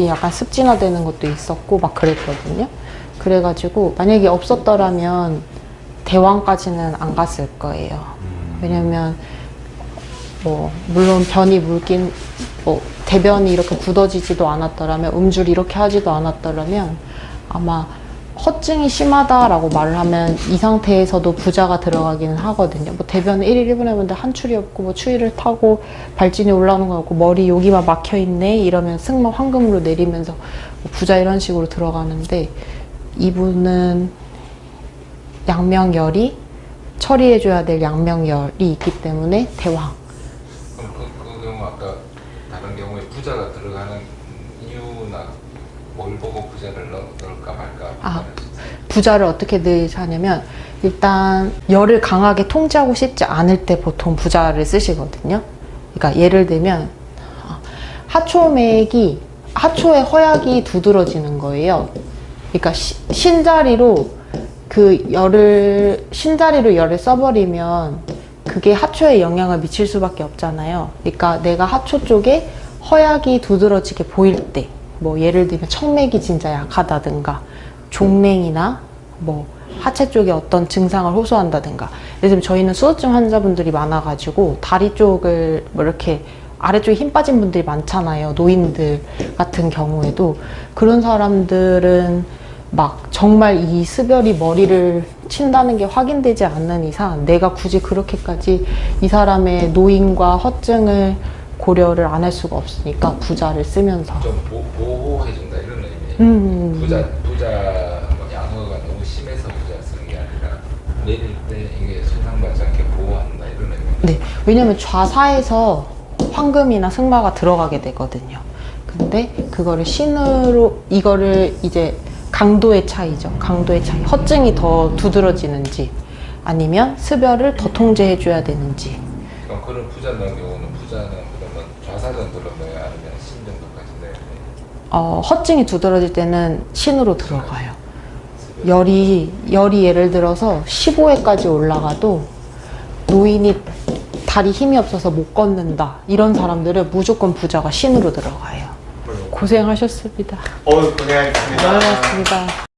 약간 습진화되는 것도 있었고 막 그랬거든요. 그래가지고 만약에 없었더라면 대왕까지는 안 갔을 거예요. 왜냐면 뭐 물론 변이 물긴 뭐 대변이 이렇게 굳어지지도 않았더라면 음주를 이렇게 하지도 않았더라면 아마 허증이 심하다라고 말을 하면 이 상태에서도 부자가 들어가기는 하거든요. 뭐 대변을 1일 1분 해보는데 한출이 없고 뭐 추위를 타고 발진이 올라오는 거 없고 머리 여기만 막혀 있네 이러면 승마 황금으로 내리면서 뭐 부자 이런 식으로 들어가는데 이분은 양명열이 처리해줘야 될 양명열이 있기 때문에 대왕. 그럼 그 경우 아까 다른 경우에 부자가 들어가는 이유나 뭘 보고 부자를 넣을까 말까? 부자를 어떻게 넣으냐면 일단 열을 강하게 통제하고 싶지 않을 때 보통 부자를 쓰시거든요. 그러니까 예를 들면 하초의 허약이 두드러지는 거예요. 그러니까 신자리로 열을 써버리면 그게 하초에 영향을 미칠 수밖에 없잖아요. 그러니까 내가 하초 쪽에 허약이 두드러지게 보일 때, 뭐 예를 들면 청맥이 진짜 약하다든가, 종냉이나 뭐 하체 쪽에 어떤 증상을 호소한다든가. 예를 들면 저희는 수호증 환자분들이 많아가지고 다리 쪽을 뭐 이렇게 아래쪽에 힘 빠진 분들이 많잖아요. 노인들 같은 경우에도 그런 사람들은 막 정말 이 습열이 머리를 친다는 게 확인되지 않는 이상 내가 굳이 그렇게까지 이 사람의 노인과 허증을 고려를 안 할 수가 없으니까 부자를 쓰면서 좀 보호해준다 이런 의미. 부자 뭐 양어가 너무 심해서 부자 쓰는 게 아니라 내릴 때 이게 손상받지 네, 왜냐면 좌사에서 황금이나 승마가 들어가게 되거든요. 근데 그거를 신으로, 이거를 이제 강도의 차이죠. 강도의 차이. 허증이 더 두드러지는지 아니면 습열을 더 통제해줘야 되는지. 그럼 그런 부자 넣은 경우는 부자는 그러면 좌사 정도로 넣어야 아니면 신 정도까지 넣어야 돼요? 허증이 두드러질 때는 신으로 들어가요. 열이 예를 들어서 15회까지 올라가도 노인이 다리 힘이 없어서 못 걷는다. 이런 사람들은 무조건 부자가 신으로 들어가요. 고생하셨습니다. 고생하셨습니다. 고생하셨습니다.